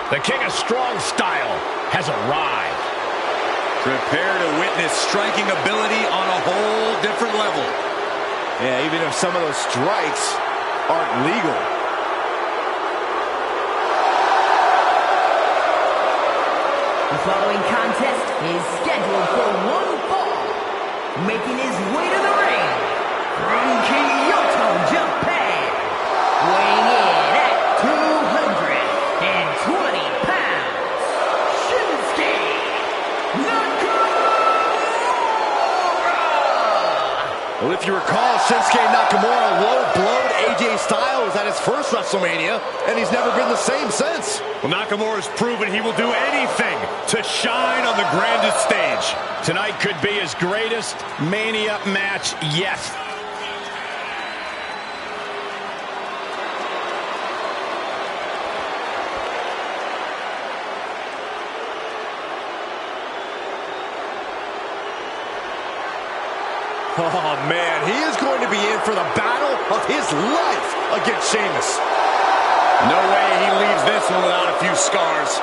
The King of Strong Style has arrived. Prepare to witness striking ability on a whole different level. Yeah, even if some of those strikes aren't legal. The following contest is scheduled for one fall. Making his way to the ring from Kyoto, Japan. Weighing in at 220 pounds. Shinsuke Nakamura! Well, if you recall, Shinsuke Nakamura low-blowed AJ Styles at his first WrestleMania, and he's never been the same since. Well, Nakamura's proven he will do anything to shine on the grandest stage. Tonight could be his greatest Mania match yet. Oh, man, he is going to be in for the battle of his life against Sheamus. No way he leaves this one without a few scars.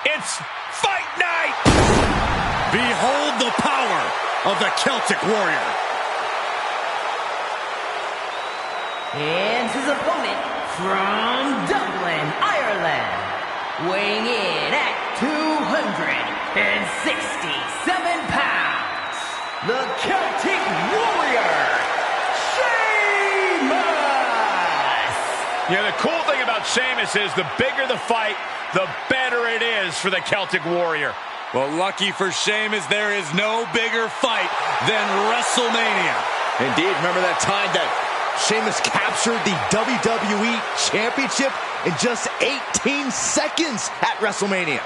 It's fight night! Behold the power of the Celtic Warrior. And his opponent from Dublin, Ireland. Weighing in at 267 pounds. The Celtic Warrior, Sheamus! Yeah, the cool thing about Sheamus is the bigger the fight, the better it is for the Celtic Warrior. Well, lucky for Sheamus, there is no bigger fight than WrestleMania. Indeed, remember that time that Sheamus captured the WWE Championship in just 18 seconds at WrestleMania.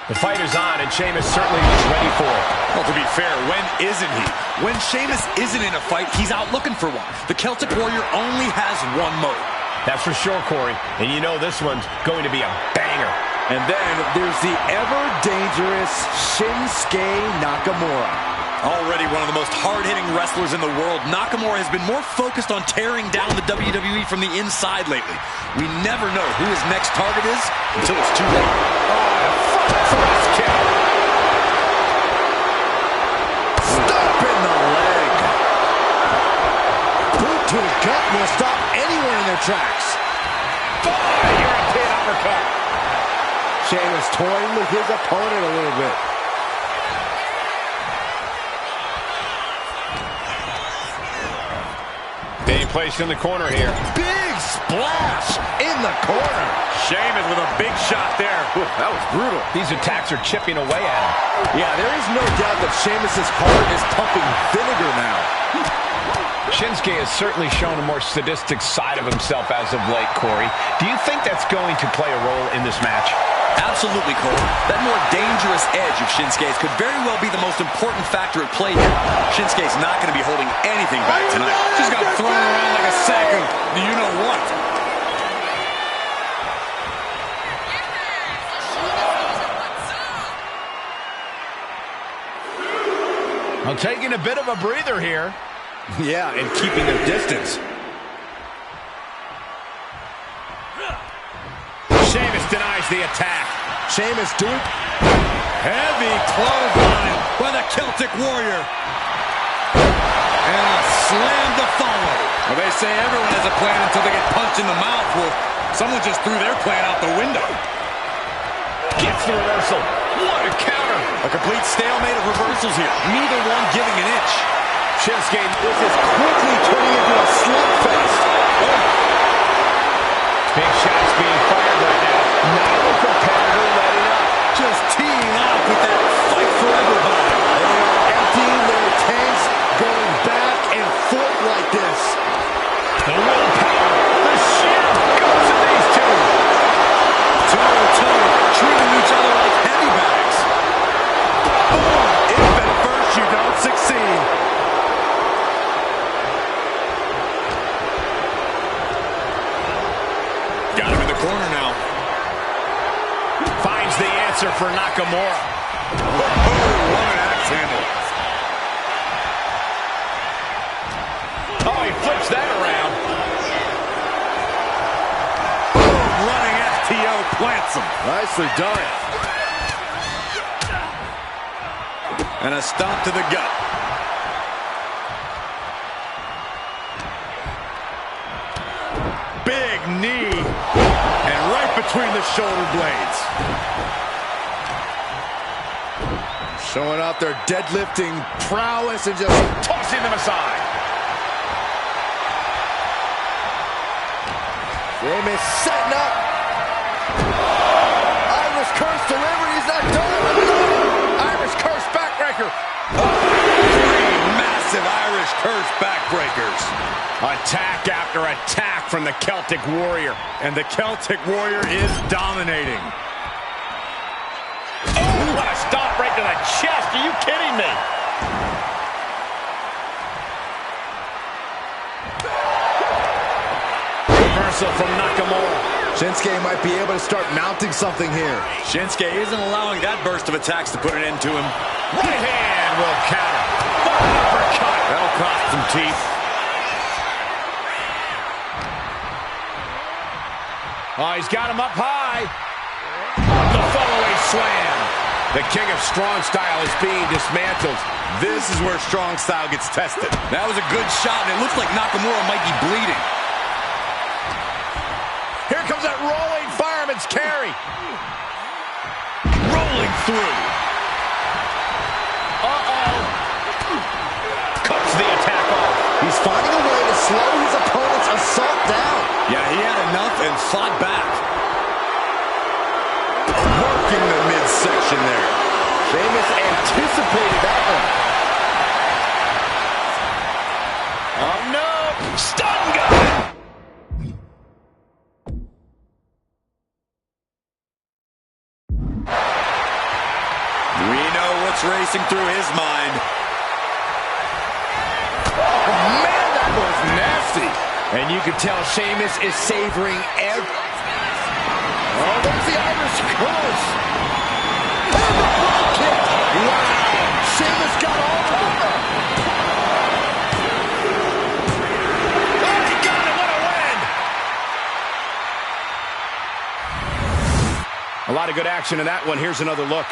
The fight is on, and Sheamus certainly is ready for it. Well, to be fair, when isn't he? When Sheamus isn't in a fight, he's out looking for one. The Celtic Warrior only has one mode. That's for sure, Corey. And you know this one's going to be a banger. And then there's the ever-dangerous Shinsuke Nakamura. Already one of the most hard-hitting wrestlers in the world, Nakamura has been more focused on tearing down the WWE from the inside lately. We never know who his next target is until it's too late. First kick. Stop in the leg. Boot to the gut will stop anyone in their tracks. European uppercut. Sheamus toying with his opponent a little bit. Being placed in the corner here. Big splash in the corner. Sheamus with a big shot there. Ooh, that was brutal. These attacks are chipping away at him. Yeah, there is no doubt that Sheamus's heart is pumping vinegar now. Shinsuke has certainly shown a more sadistic side of himself as of late, Corey. Do you think that's going to play a role in this match? Absolutely, Cole. That more dangerous edge of Shinsuke's could very well be the most important factor at play here. Shinsuke's not going to be holding anything back tonight. Just got thrown around like a sack of you-know-what. Well, taking a bit of a breather here. Yeah, and keeping their distance. Sheamus denies the attack. Sheamus doing Heavy clothesline by the Celtic Warrior. And a slam to follow. Well, they say everyone has a plan until they get punched in the mouth. Well, someone just threw their plan out the window. Gets the reversal. What a counter. A complete stalemate of reversals here. Neither one giving an inch. Shinsuke, this is quickly turning into a slugfest. Big shots being fired right now. Neither competitor letting up. Just teeing off with that fight forever vibe. They are emptying their tanks, going back and forth like this. The willpower, the sheer guts of these two. Toe-to-toe, treating each other like heavy bags. Boom! If at first you don't succeed. Got him in the corner now. Finds the answer for Nakamura. Oh, what an axe handle. Oh, he flips that around. Running FTO plants him. Nicely done. And a stomp to the gut. Big knee. And right between the shoulder blades. Showing off their deadlifting prowess and just Tossing them aside. Sheamus setting up. Irish curse delivered. He's not done. Irish curse backbreaker. Three massive Irish curse backbreakers. Attack after attack from the Celtic Warrior. And the Celtic Warrior is dominating. Oh, what a stomp right to the chest. Are you kidding me? Reversal from Nakamura. Shinsuke might be able to start mounting something here. Shinsuke isn't allowing that burst of attacks to put an end to him. Right hand will counter. Uppercut. That'll cost some teeth. Oh, he's got him up high. The fallaway slam. The king of strong style is being dismantled. This is where strong style gets tested. That was a good shot, and it looks like Nakamura might be bleeding. Here comes that rolling fireman's carry. Rolling through. Uh-oh. Cuts the attack off. He's finding a way to slow his opponent's assault down. Yeah, he had enough and fought back. Working the midsection there. Sheamus anticipated that one. Oh, no. Stun gun. We know what's racing through his mind. Oh, man, that was nasty. And you can tell Sheamus is savoring every... Oh, there's the Irish curse. And the front kick. Wow. Sheamus got all of it. Oh, he got it. What a win. A lot of good action in that one. Here's another look.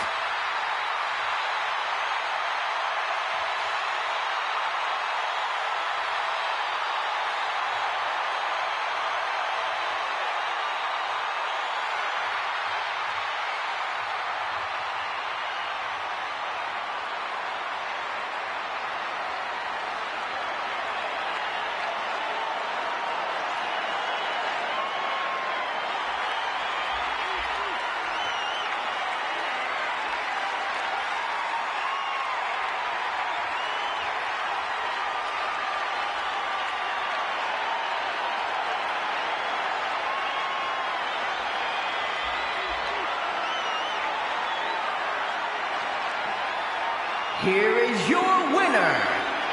Here is your winner,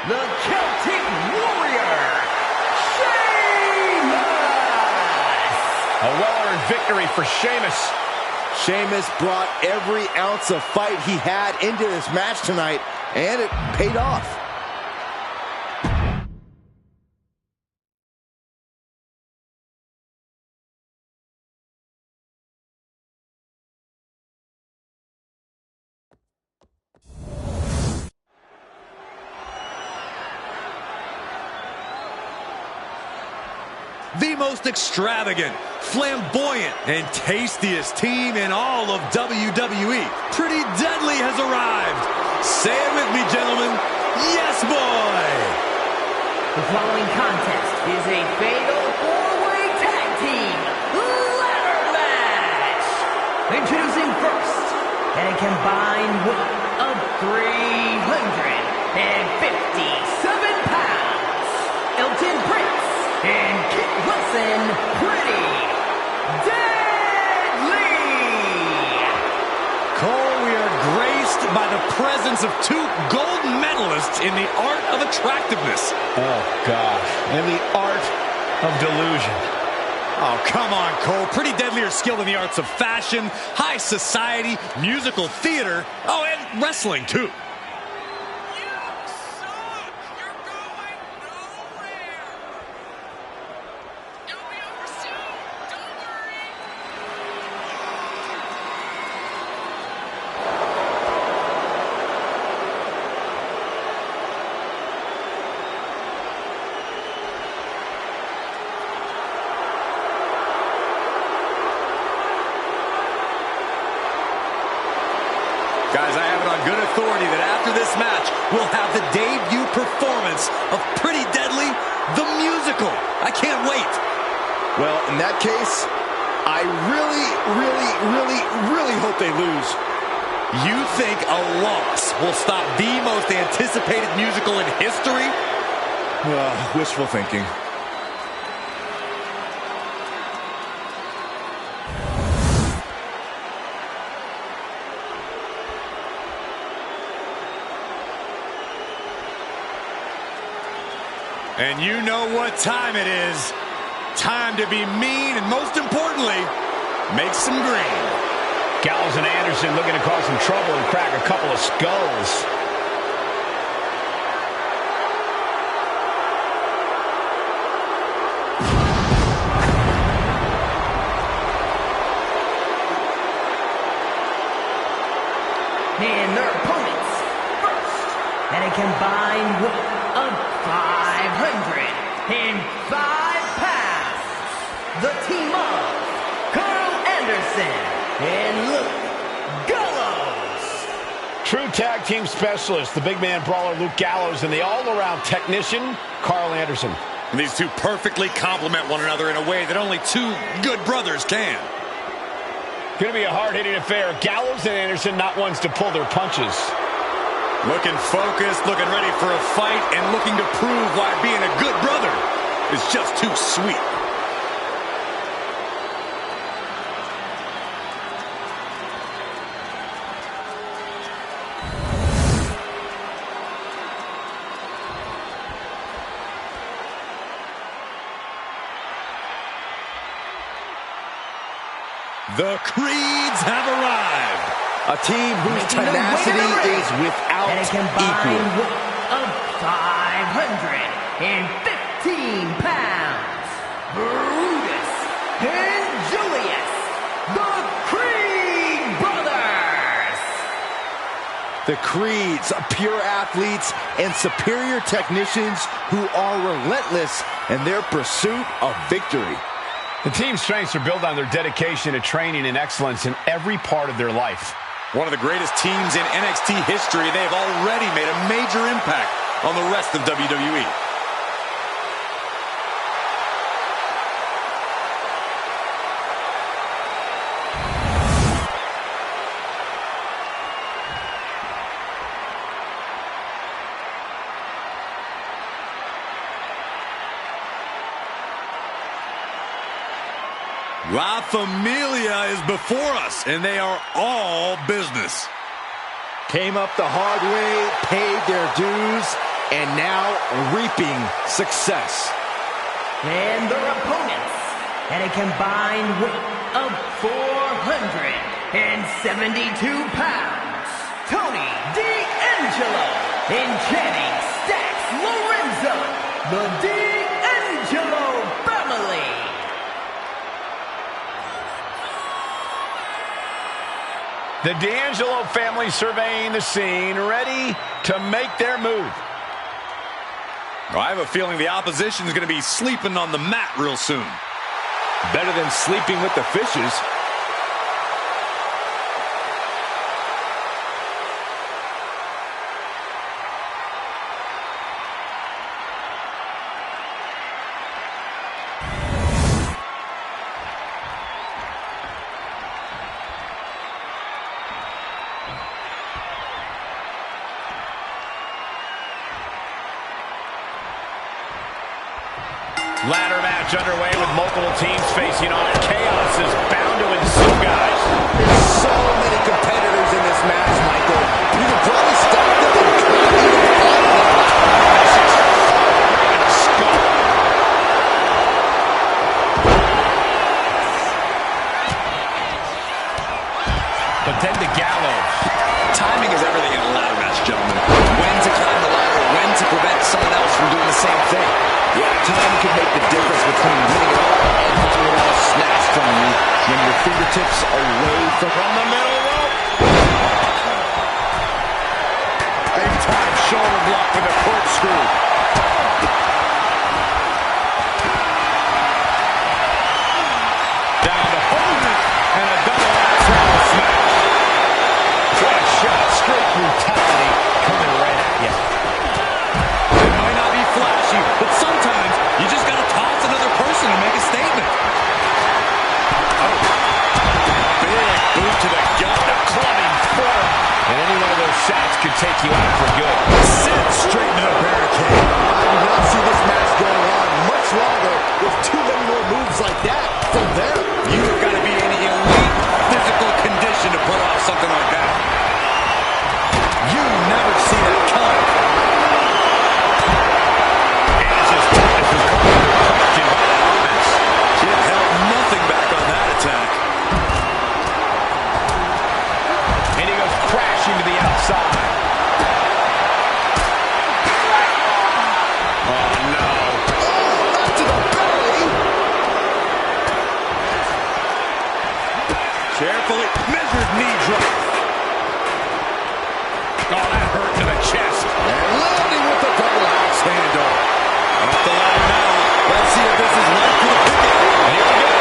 the Celtic Warrior, Sheamus! A well-earned victory for Sheamus. Sheamus brought every ounce of fight he had into this match tonight, and it paid off. The most extravagant, flamboyant, and tastiest team in all of WWE. Pretty Deadly has arrived. Say it with me, gentlemen. Yes, boy! The following contest is a fatal four-way tag team ladder match. Introducing first, and a combined weight of 357 pounds, Elton Prince and Kit Wilson, Pretty Deadly. Cole, we are graced by the presence of two gold medalists in the art of attractiveness. Oh, God. And the art of delusion. Oh, come on, Cole. Pretty Deadly are skilled in the arts of fashion, high society, musical theater, oh, and wrestling, too. Guys, I have it on good authority that after this match, we'll have the debut performance of Pretty Deadly, the musical. I can't wait. Well, in that case, I really hope they lose. You think a loss will stop the most anticipated musical in history? Wishful thinking. And you know what time it is. Time to be mean and, most importantly, make some green. Gallows and Anderson looking to cause some trouble and crack a couple of skulls. And their opponents, first, at a combined weight of 505 pounds, the team of Carl Anderson and Luke Gallows. True tag team specialist, the big man brawler Luke Gallows, and the all-around technician, Carl Anderson. These two perfectly complement one another in a way that only two good brothers can. Going to be a hard-hitting affair. Gallows and Anderson not ones to pull their punches. Looking focused, looking ready for a fight, and looking to prove why being a good brother is just too sweet. The Creeds have arrived. A team whose tenacity is without and a combined equal. weight of 515 pounds, Brutus and Julius, the Creed brothers. The Creeds, pure athletes and superior technicians who are relentless in their pursuit of victory. The team's strengths are built on their dedication to training and excellence in every part of their life. One of the greatest teams in NXT history, they have already made a major impact on the rest of WWE. La Familia is before us, and they are all business. Came up the hard way, paid their dues, and now reaping success. And their opponents, at a combined weight of 472 pounds, Tony D'Angelo and Channing Stacks Lorenzo, the D'Angelo family. The D'Angelo family surveying the scene, ready to make their move. I have a feeling the opposition is going to be sleeping on the mat real soon. Better than sleeping with the fishes. Ladder match underway with multiple teams facing off. Chaos is bound to ensue, guys. There's so many competitors in this match, Michael. You can probably stop them and count even all of them. This is right in the skull. But then the gallows. Timing is everything in a ladder match, gentlemen. When to climb the ladder, when to prevent someone else from doing the same thing. Yeah, time can make the difference between winning it all and having it all snatched from you when your fingertips away from the middle rope. Big time shoulder block with a corkscrew. Down to Hogan and a double axe smash. What a shot. Straight brutality coming right at you. It might not be flashy, but sometimes you just got to toss another person to make a statement. Oh. Big boot to the gut, a clubbing forearm. And any one of those shots could take you out for good. Sent straight into the barricade. I do not see this match going on much longer with too many more moves like that from there. You've got to be in elite physical condition to pull off something like that. You never see that coming. And it's his toughness is called into question by the offense. It held nothing back on that attack. And he goes crashing to the outside. Oh, no. Up to the belly. Carefully measured knee drop. Oh, that hurt to the chest. And landing with the double axe handle. Off the ladder now. Let's see if this is right for the picking. Here we go.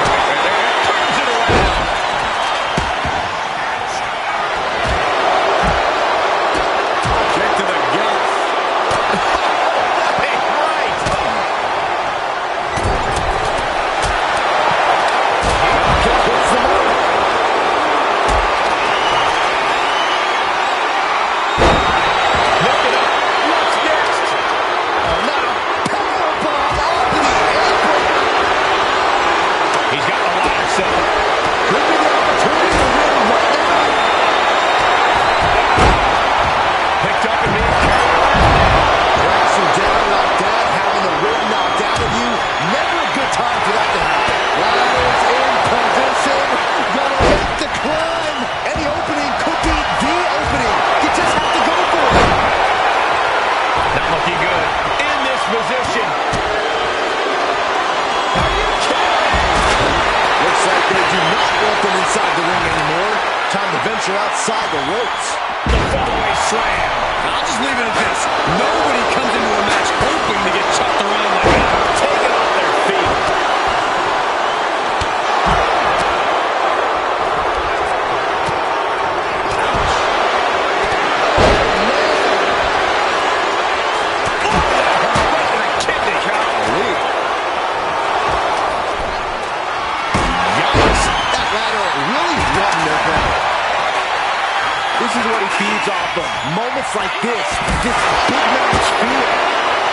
Right there. Turns it around. Kick to the gut. Big right. Kick hits the mark. Look it up. What's next? Oh, now powerbomb onto the apron. He's got the ladder set up. Could be the opportunity to win right now. Picked up and being carried away. Crashing down like that, having the wind knocked out of you. Never a good time for that to happen. Ladders in position. Gonna make the climb. Any opening could be the opening. You just have to go for it. Not looking good. In this position. Are you kidding? Looks like they do not want them inside the ring anymore. Time to venture outside the ropes. The fallaway slam. I'll just leave it at this. Nobody comes into a match hoping to get chucked around like that. Taken off their feet. That ladder really run their belly. This is what he feeds off of. Moments like this, just big match feel.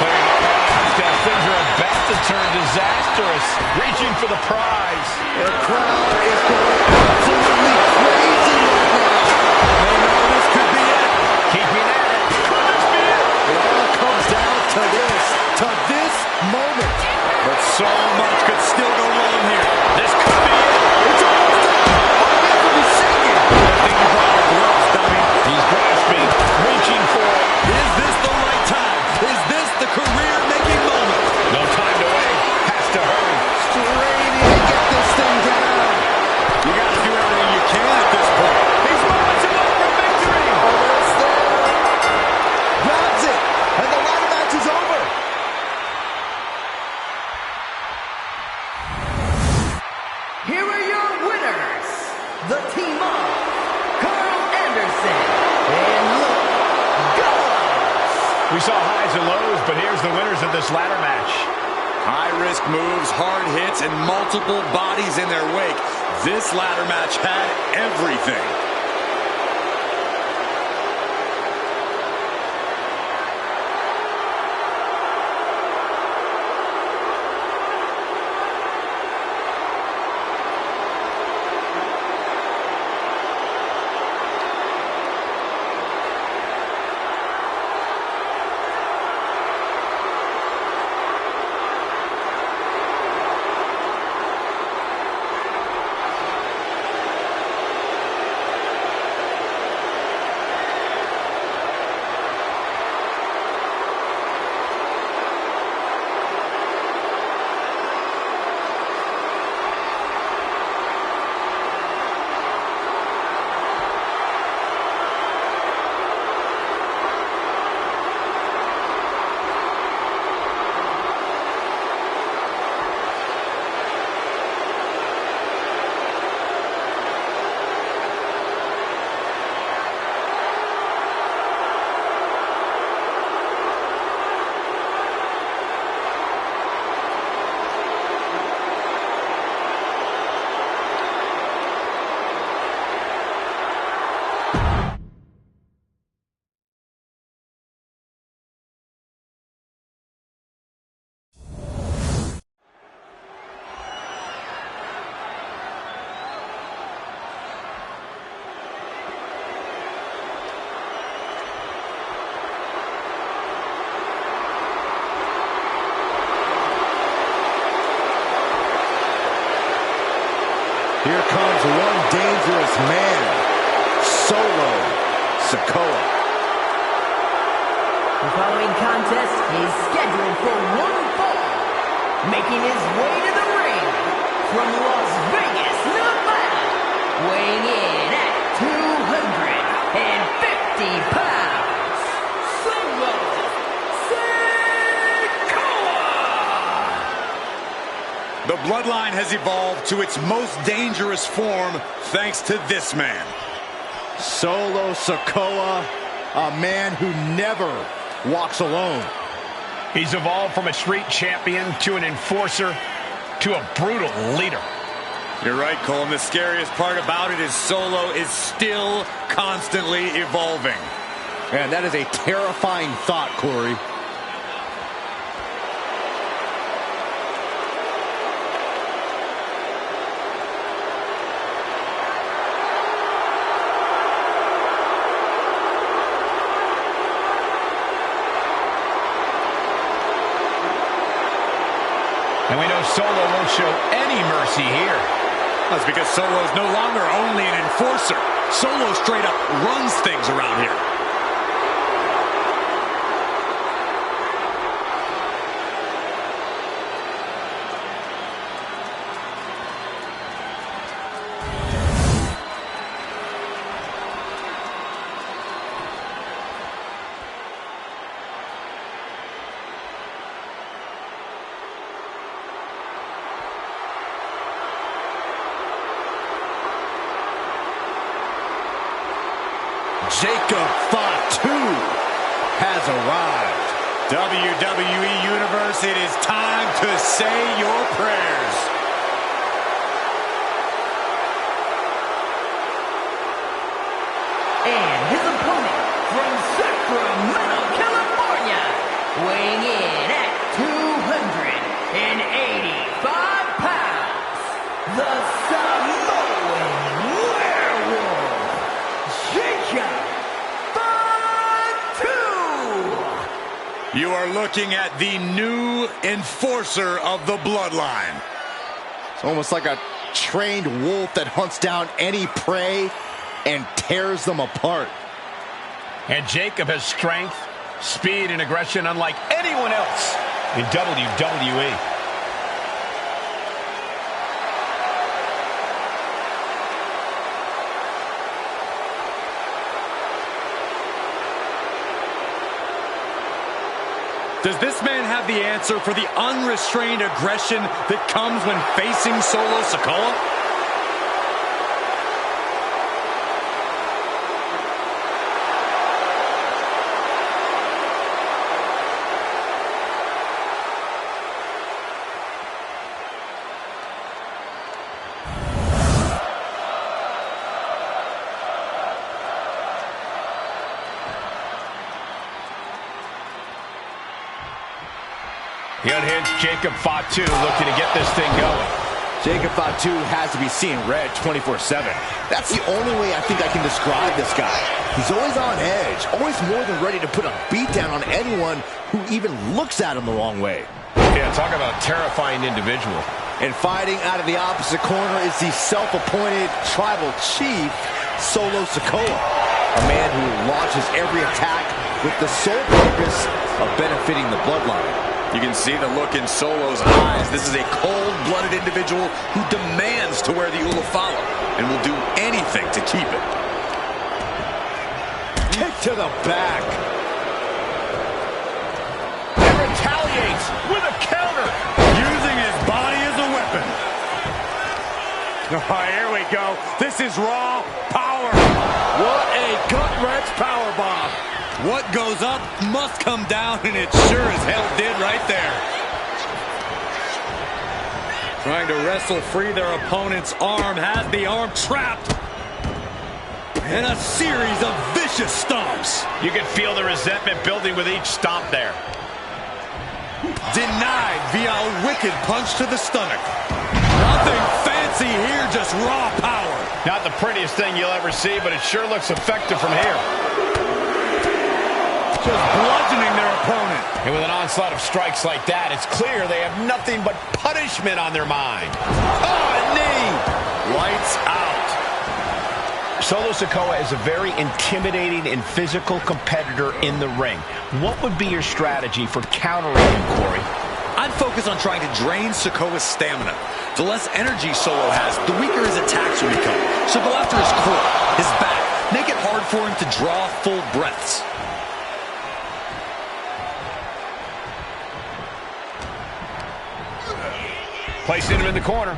Putting up odds as things are about to turn disastrous. Reaching for the prize. The crowd is going absolutely crazy right now. They know this could be it. Keeping at it. Could this be it? It all comes down to this moment. But so much could still go wrong here. This could be it. It's almost done. I'll never be shaking. I think you brought your gloves, dummy. He's grasping, reaching for it. Is this the right time? Is this the career-making moment? No time to wait. Has to hurry. Straining to get this thing down. You got to do everything you can at this point. He's marching up for victory. Almost there. Grabs it. And the ladder match is over. Here are your winners, the team of Carl Anderson and Luke Gallows. We saw highs and lows, but here's the winners of this ladder match. High-risk moves, hard hits, and multiple bodies in their wake. This ladder match had everything. Here comes one dangerous man, Solo Sikoa. The following contest is scheduled for one fall. Making his way to the ring from Las Vegas, Nevada. Weighing in at 250 pounds, Solo Sikoa! The bloodline has evolved to its most dangerous form thanks to this man. Solo Sikoa, a man who never walks alone. He's evolved from a street champion to an enforcer to a brutal leader. You're right, Cole. And the scariest part about it is Solo is still constantly evolving. Man, that is a terrifying thought, Corey. And we know Solo won't show any mercy here. That's because Solo is no longer only an enforcer. Solo straight up runs things around here. Jacob Fatu has arrived. WWE Universe, it is time to say your prayers. And his opponent from Sacramento, California, weighing in at 285 pounds, the Samoan Werewolf, Jacob Fatu! You are looking at the new enforcer of the bloodline. It's almost like a trained wolf that hunts down any prey and tears them apart. And Jacob has strength, speed, and aggression unlike anyone else in WWE. Does this man have the answer for the unrestrained aggression that comes when facing Solo Sikoa? The unhinged Jacob Fatu looking to get this thing going. Jacob Fatu has to be seeing red 24/7. That's the only way I think I can describe this guy. He's always on edge, always more than ready to put a beat down on anyone who even looks at him the wrong way. Yeah, talk about a terrifying individual. And fighting out of the opposite corner is the self-appointed tribal chief, Solo Sikoa, a man who launches every attack with the sole purpose of benefiting the bloodline. You can see the look in Solo's eyes. This is a cold-blooded individual who demands to wear the Ulafala and will do anything to keep it. Kick to the back. And retaliates with a counter. Using his body as a weapon. Oh, here we go. This is raw power. What a gut-wrench powerbomb. What goes up must come down, and it sure as hell did right there. Trying to wrestle free their opponent's arm, has the arm trapped. And a series of vicious stomps. You can feel the resentment building with each stomp there. Denied via a wicked punch to the stomach. Nothing fancy here, just raw power. Not the prettiest thing you'll ever see, but it sure looks effective from here. Just bludgeoning their opponent. And with an onslaught of strikes like that, it's clear they have nothing but punishment on their mind. Oh, a knee. Lights out. Solo Sikoa is a very intimidating and physical competitor in the ring. What would be your strategy for countering him, Corey? I'd focus on trying to drain Sikoa's stamina. The less energy Solo has, the weaker his attacks will become. So go after his core, his back. Make it hard for him to draw full breaths. Placing him in the corner.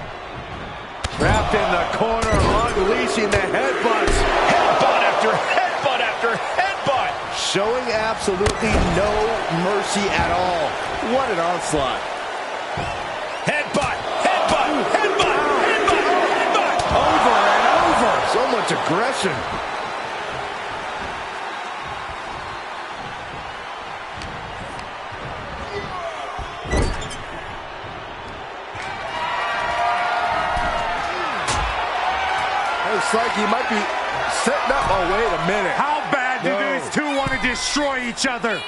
Trapped in the corner, unleashing the headbutts. Headbutt after headbutt after headbutt. Showing absolutely no mercy at all. What an onslaught. Headbutt, headbutt, headbutt, headbutt, headbutt. Over and over. So much aggression. Looks like he might be setting up. Oh, wait a minute. How bad do these two want to destroy each other?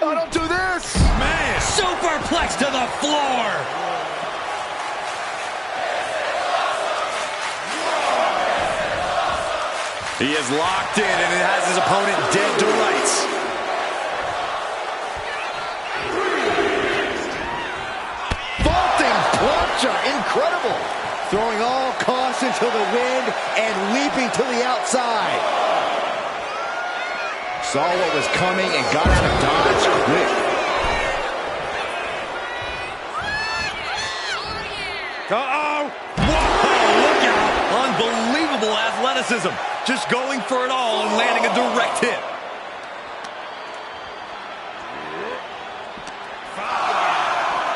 Oh, don't do this. Man, superplex to the floor. He is locked in and it has his opponent dead to rights. Vaulting plancha, incredible. Throwing all caution to the wind and leaping to the outside. Saw what was coming and got out of dodge quick. Uh-oh! Whoa, look out! Unbelievable athleticism. Just going for it all and landing a direct hit.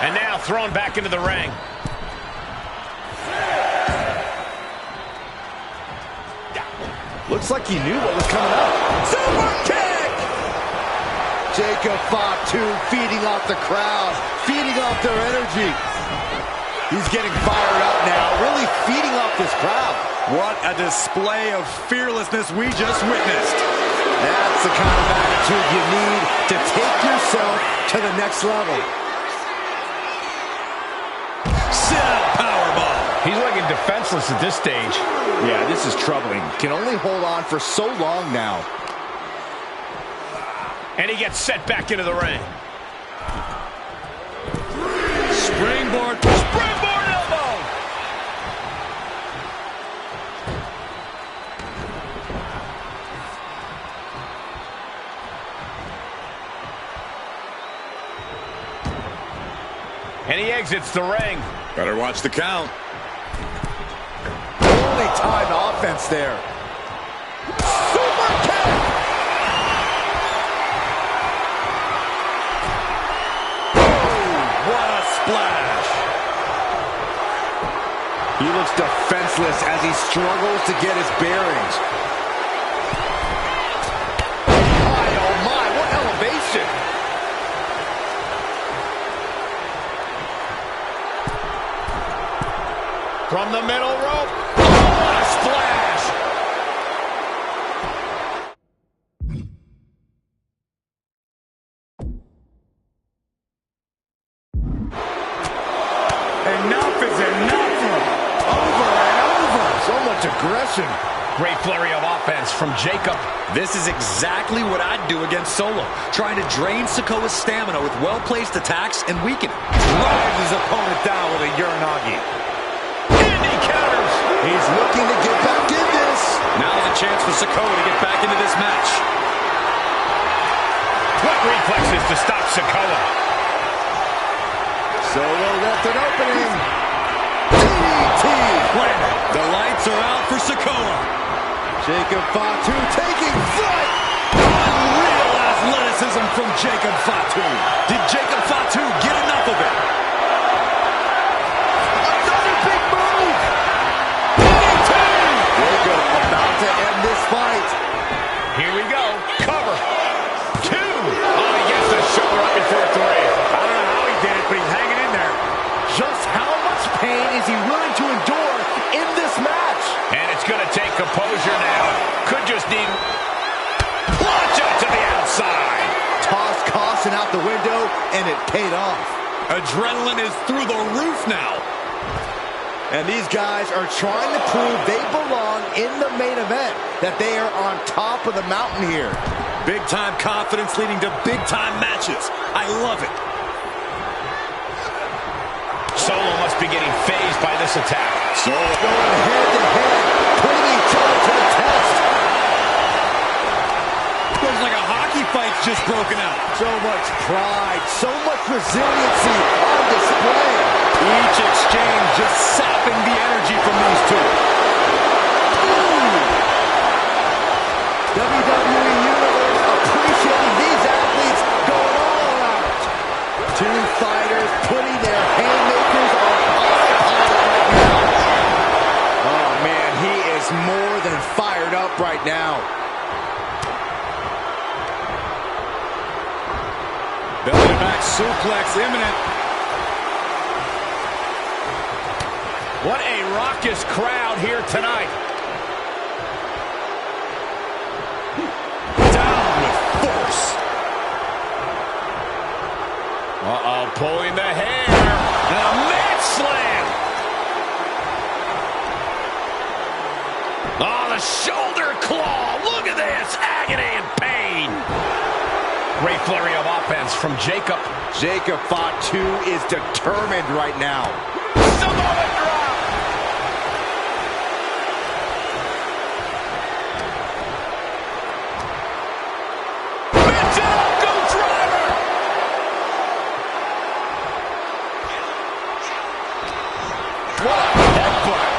And now thrown back into the ring. Looks like he knew what was coming up. Super kick! Jacob Fatu feeding off the crowd, feeding off their energy. He's getting fired up now, really feeding off this crowd. What a display of fearlessness we just witnessed. That's the kind of attitude you need to take yourself to the next level. Sit-out powerbomb. He's looking defenseless at this stage. Yeah, this is troubling. Can only hold on for so long now. And he gets set back into the ring. Springboard. Springboard elbow! And he exits the ring. Better watch the count. Only timed offense there. Super kick! What a splash. He looks defenseless as he struggles to get his bearings. My, oh my, what elevation! From the middle rope. Oh, what a splash! Enough is enough. Over and over. So much aggression. Great flurry of offense from Jacob. This is exactly what I'd do against Solo. Trying to drain Sikoa's stamina with well-placed attacks and weaken him. Drives his opponent down with a Uranagi. And he counters. He's looking to get back in this. Now's a chance for Sikoa to get back into this match. Quick reflexes to stop Sikoa. Solo left an opening. DDT. The lights are out for Sikoa. Jacob Fatu taking flight. Unreal athleticism from Jacob Fatu. Did Jacob Fatu get enough of it? Another big move. DDT. Jacob about to end this fight. Here we go. Cover. 2. Oh, he gets the shoulder up before 3. I don't know how he did it, but he's hanging in there. Just how much pain is he willing to endure in this match? And it's going to take composure now. Could just need... Plancha to the outside. Tossed caution out the window, and it paid off. Adrenaline is through the roof now. And these guys are trying to prove they belong in the main event, that they are on top of the mountain here. Big-time confidence leading to big-time matches. I love it. Solo must be getting phased by this attack. Solo going head-to-head, putting each other to the test. Looks like a hockey fight's just broken out. So much pride, so much resiliency on display. Each exchange just sapping the energy from these two. WWE Universe appreciating these athletes going all out. Two fighters putting their haymakers on autopilot right now. Oh man, he is more than fired up right now. Belly-to-back suplex imminent. What a raucous crowd here tonight. Down with force. Uh-oh, pulling the hair. And a mat slam. Oh, the shoulder claw. Look at this. Agony and pain. Great flurry of offense from Jacob. Jacob Fatu is determined right now. Samoa drop.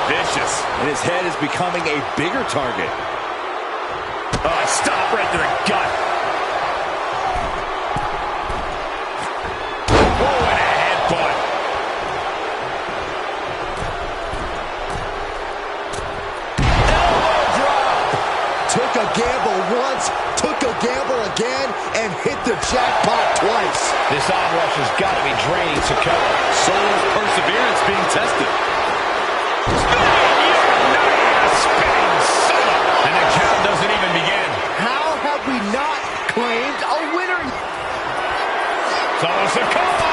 Vicious. And his head is becoming a bigger target. Oh, stop right to the gut. Oh, and a headbutt. Elbow drop. Took a gamble once, took a gamble again, and hit the jackpot twice. This onrush has got to be draining Sikoa. Solo's perseverance being tested. And the count doesn't even begin. How have we not claimed a winner? Solo Sikoa.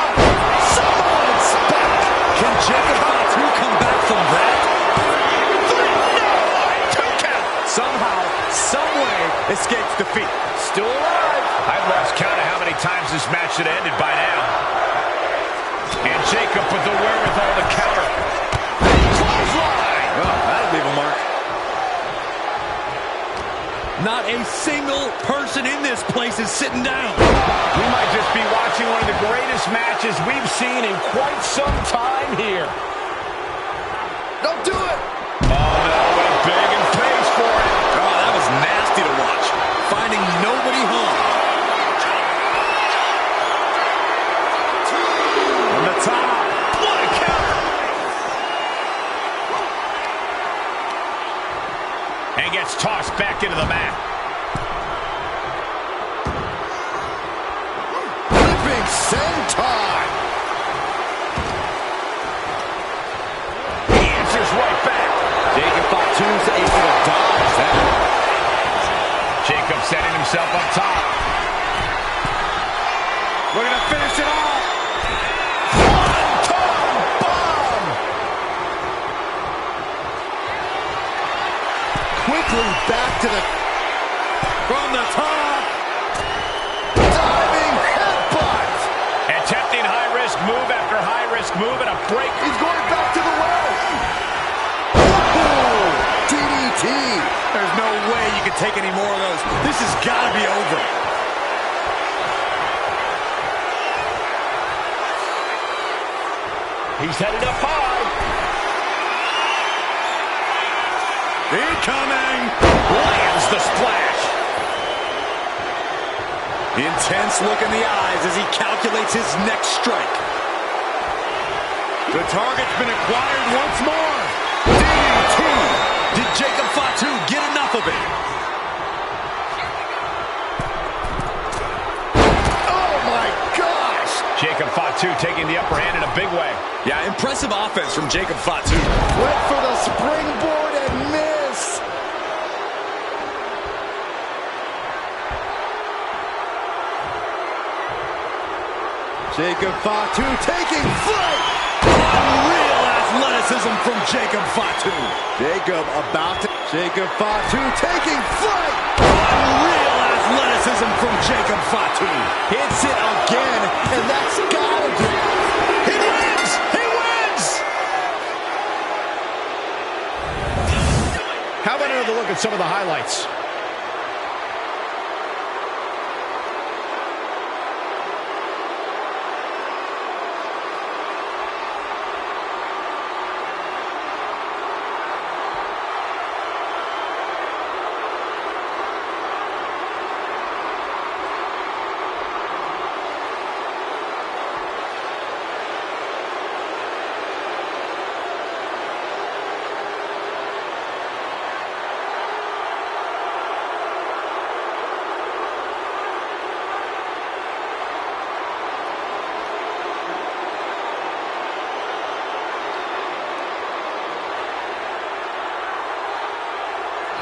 Someone's back. Can Jacob Fatu come back from that? No, 2 count. Somehow, someway, escapes defeat. Still alive. I've lost count of how many times this match should have ended by now. And Jacob with the wherewithal to counter. Clothesline. Oh, that'll leave a mark. Not a single person in this place is sitting down. We might just be watching one of the greatest matches we've seen in quite some time here. Don't do it. Oh, no, went big and pays for it. Oh, that was nasty to watch. Finding nobody home. From the top. What a counter. And gets tossed back into the mat. Flipping senton. He answers right back. Jacob Fatu's able to dodge that. Jacob setting himself up top. Looking to finish it off. Quickly back to the... From the top. Diving headbutt. Attempting high-risk move after high-risk move and a break. He's going back to the well. Ooh, DDT. There's no way you can take any more of those. This has got to be over. He's headed up high. Incoming. Lands the splash. Intense look in the eyes as he calculates his next strike. The target's been acquired once more. DDT. Did Jacob Fatu get enough of it? Oh my gosh. Jacob Fatu taking the upper hand in a big way. Yeah, impressive offense from Jacob Fatu. Went for the springboard and missed. Jacob Fatu taking flight. Unreal athleticism. athleticism from Jacob Fatu. Jacob about to... Jacob Fatu taking flight! Unreal athleticism from Jacob Fatu. Hits it again, and that's gotta do it. He wins! He wins! How about another look at some of the highlights?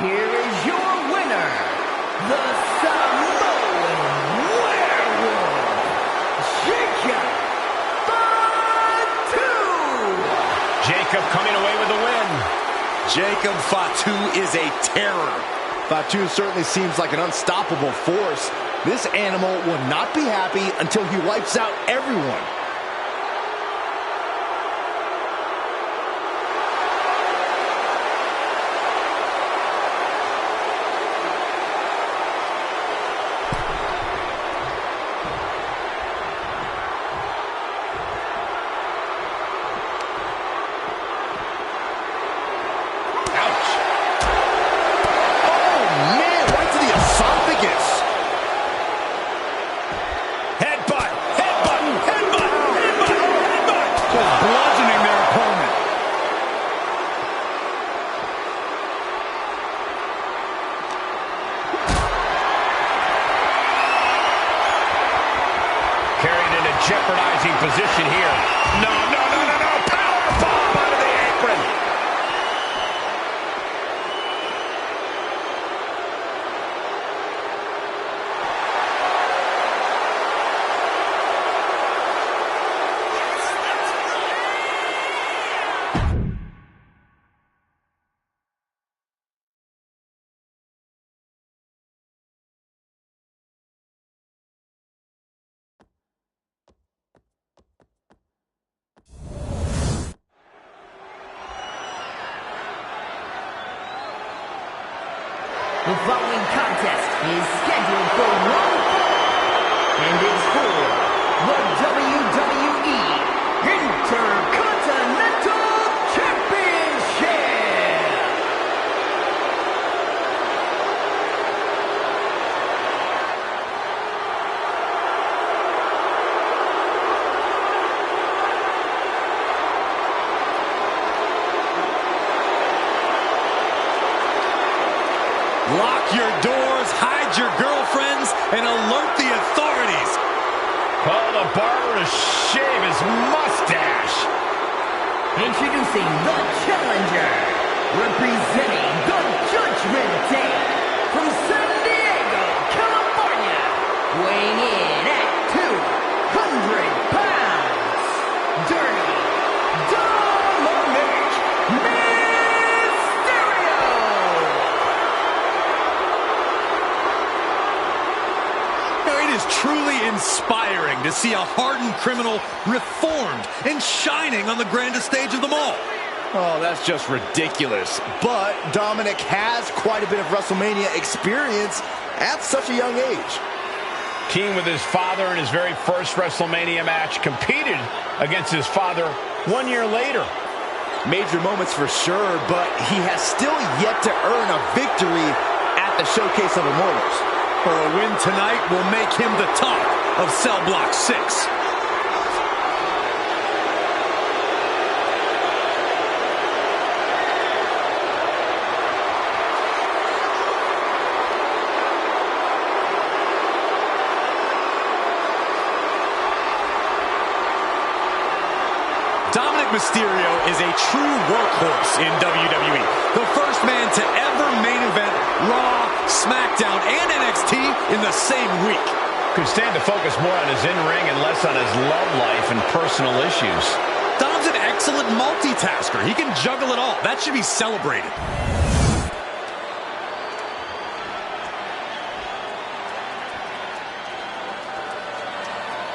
Here is your winner, the Samoan Werewolf, Jacob Fatu! Jacob coming away with the win. Jacob Fatu is a terror. Fatu certainly seems like an unstoppable force. This animal will not be happy until he wipes out everyone. Jeopardizing position here. No. Power bomb out of the apron. The following contest is scheduled for one fall, and it's for the WWE Intercontinental Championship. Lock your doors, hide your girlfriends, and alert the authorities. Call the barber to shave his mustache. Introducing the challenger, representing the Judgment Day, from San Diego, California, weighing in at 200 pounds, Dirty Dominic Mysterio. Now, it is truly inspiring to see a hardened criminal reformed and shining on the grandest stage of them all. Oh, that's just ridiculous. But Dominic has quite a bit of WrestleMania experience at such a young age. Keen with his father in his very first WrestleMania match, competed against his father 1 year later. Major moments for sure, but he has still yet to earn a victory at the Showcase of Immortals. Or a win tonight will make him the top of Cell Block 6. Dominic Mysterio is a true workhorse in WWE. The first man to ever main event Raw, SmackDown, and NXT in the same week. Could stand to focus more on his in-ring and less on his love life and personal issues. Dom's an excellent multitasker. He can juggle it all. That should be celebrated.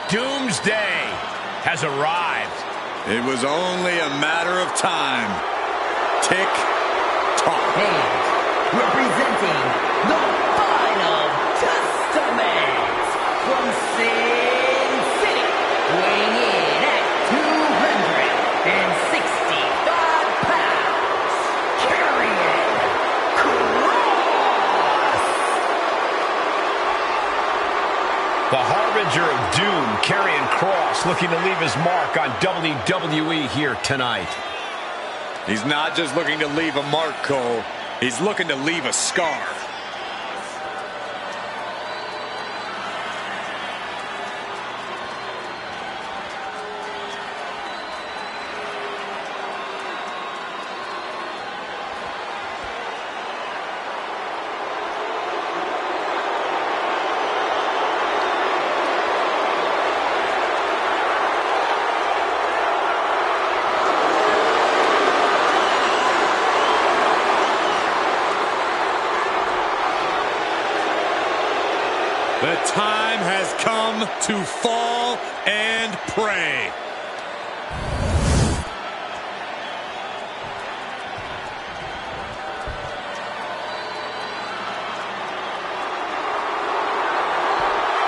Doomsday has arrived. It was only a matter of time. Tick tock. And representing the Final Testament from Sin City, weighing in at 265 pounds, carrying Cross. The harbinger of doom, Karrion Kross, looking to leave his mark on WWE here tonight. He's not just looking to leave a mark, Cole. He's looking to leave a scar. The time has come to fall and pray.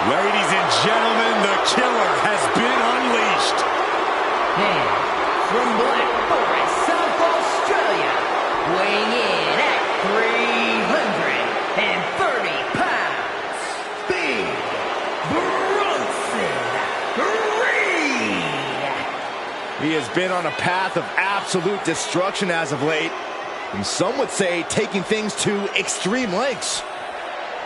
Ladies and gentlemen, the killer has been unleashed. And from Black Forest, South Australia, weighing in at 330 pounds, Big Bronson Reed. He has been on a path of absolute destruction as of late, and some would say taking things to extreme lengths.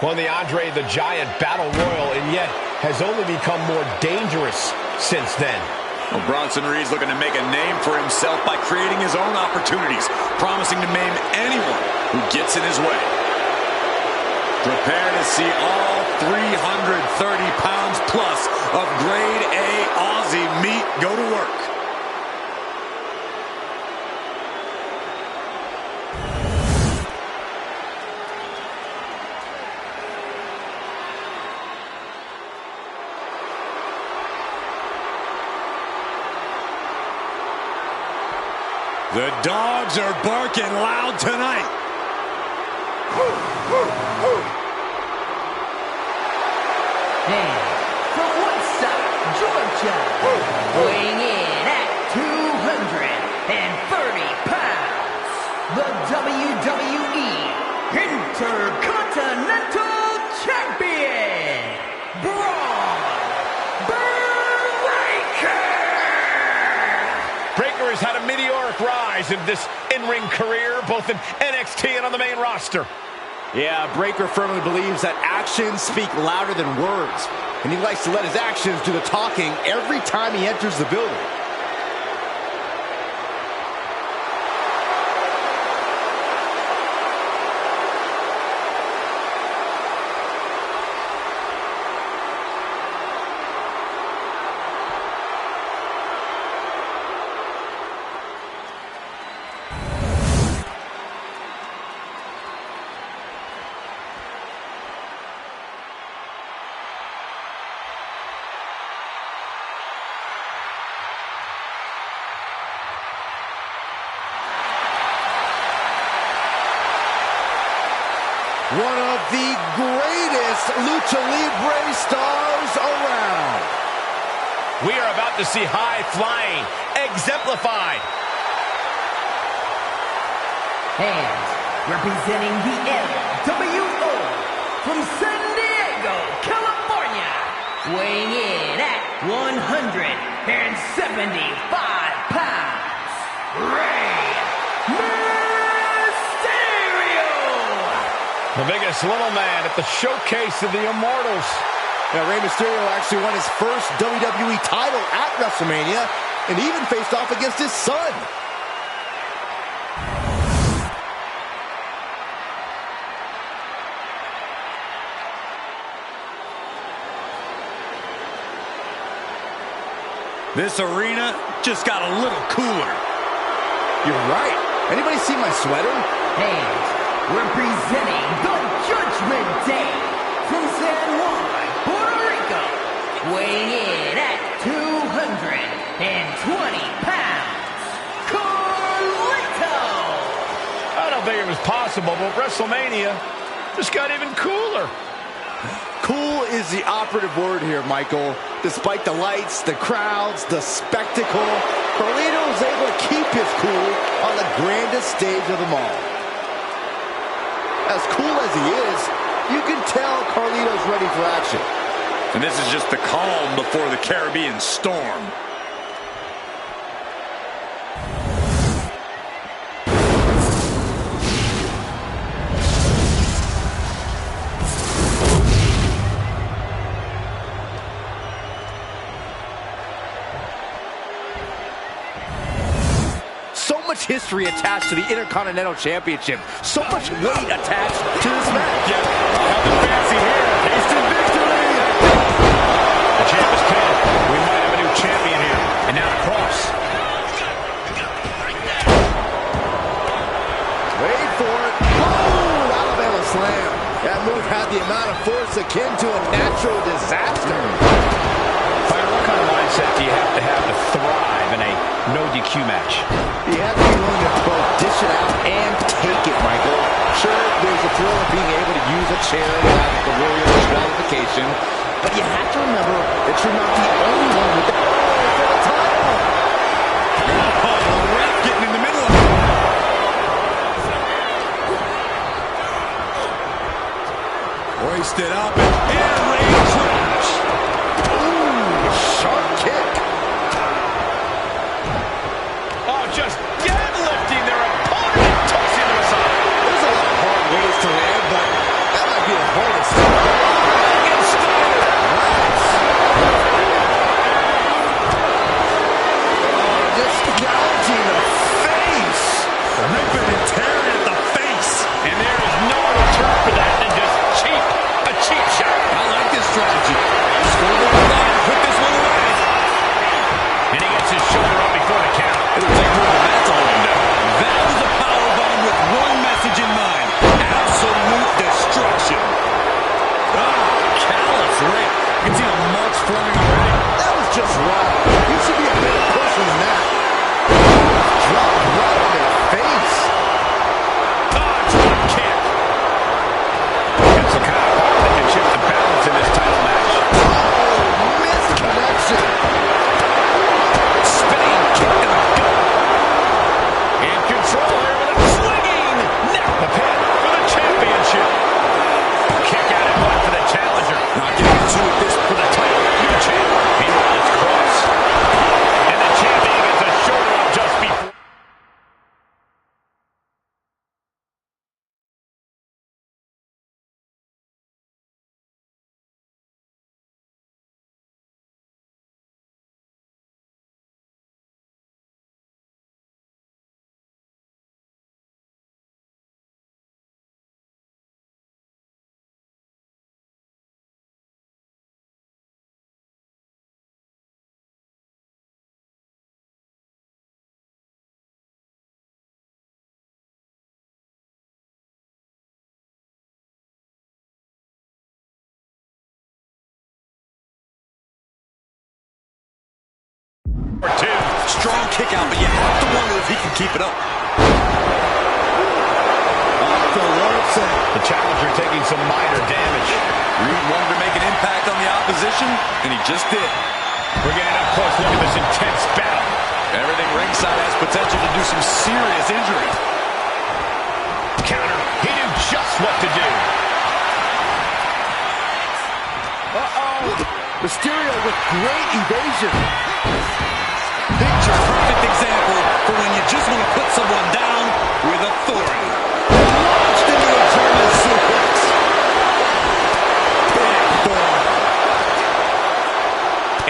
Won the Andre the Giant Battle Royal, and yet has only become more dangerous since then. Well, Bronson Reed's looking to make a name for himself by creating his own opportunities, promising to maim anyone who gets in his way. Prepare to see all 330 pounds plus of grade A Aussie meat go to work. The dogs are barking loud tonight. And from Woodstock, Georgia, weighing in at 230 pounds, the WWE Intercontinental Champion, Braun Breaker. Breaker has had a meteoric rise in this in-ring career, both in NXT and on the main roster. Yeah, Breaker firmly believes that actions speak louder than words, and he likes to let his actions do the talking every time he enters the building. One of the greatest Lucha Libre stars around. We are about to see high flying exemplified. And representing the NWO from San Diego, California, weighing in at 175 pounds, Rey Mysterio. The biggest little man at the showcase of the Immortals. Now, Rey Mysterio actually won his first WWE title at WrestleMania and even faced off against his son. This arena just got a little cooler. You're right. Anybody see my sweater? And representing the Judgment Day from San Juan, Puerto Rico, weighing in at 220 pounds, Carlito! I don't think it was possible, but WrestleMania just got even cooler. Cool is the operative word here, Michael. Despite the lights, the crowds, the spectacle, Carlito was able to keep his cool on the grandest stage of them all. As cool as he is, you can tell Carlito's ready for action. And this is just the calm before the Caribbean storm. So much history attached to the Intercontinental Championship. So much weight attached to this match. Yeah, nothing fancy here. Instant victory. The champ is pinned. We might have a new champion here. And now the cross. Wait for it. Oh, Alabama slam. That move had the amount of force akin to a natural disaster. Fire, what kind of mindset do you have to thrive in a no DQ match? You have to be willing to both dish it out and take it, Michael. Sure, there's a thrill of being able to use a chair to have the Warrior disqualification, but you have to remember that you're not the only one with the for the title. Oh, the ref getting in the middle of it. Hoisted up and air raid trash. Ooh, sharp kick. Oh, just deadlifting their opponent and tossing them aside. There's a lot of hard ways to land, but that might be the hardest. Just gouging the face. Ripping and tearing at the face. And there is no other term for that than just cheap. A cheap shot. I like this strategy. Score the line, put this one away. And he gets his shoulder up before the count. It'll take more than that to hold him down. That was a powerbomb with one message in mind. Absolute destruction. Oh, callous rip. You can see the marks forming already. That was just wrong. You should be a better person than that. Drop right on their face. Oh, drop kick. That's the kind of power that can shift the balance in this title match. Oh, missed connection. Spinning kick to the gut. In control here with a swinging. Now the pin for the championship. Kick out at one for the challenger. Not getting into it this For the title, new champ. Meanwhile, it's Cross. And the champion gets a shoulder up just before. Two. strong kick out, but you have to wonder if he can keep it up. Off the ropes. The challenger taking some minor damage. Reed wanted to make an impact on the opposition, and he just did. We're getting up close look at this intense battle. Everything ringside has potential to do some serious injury. Counter. He knew just what to do. Mysterio with great evasion. Picture perfect example for when you just want to put someone down with authority. Launched into a German suplex. Big boy.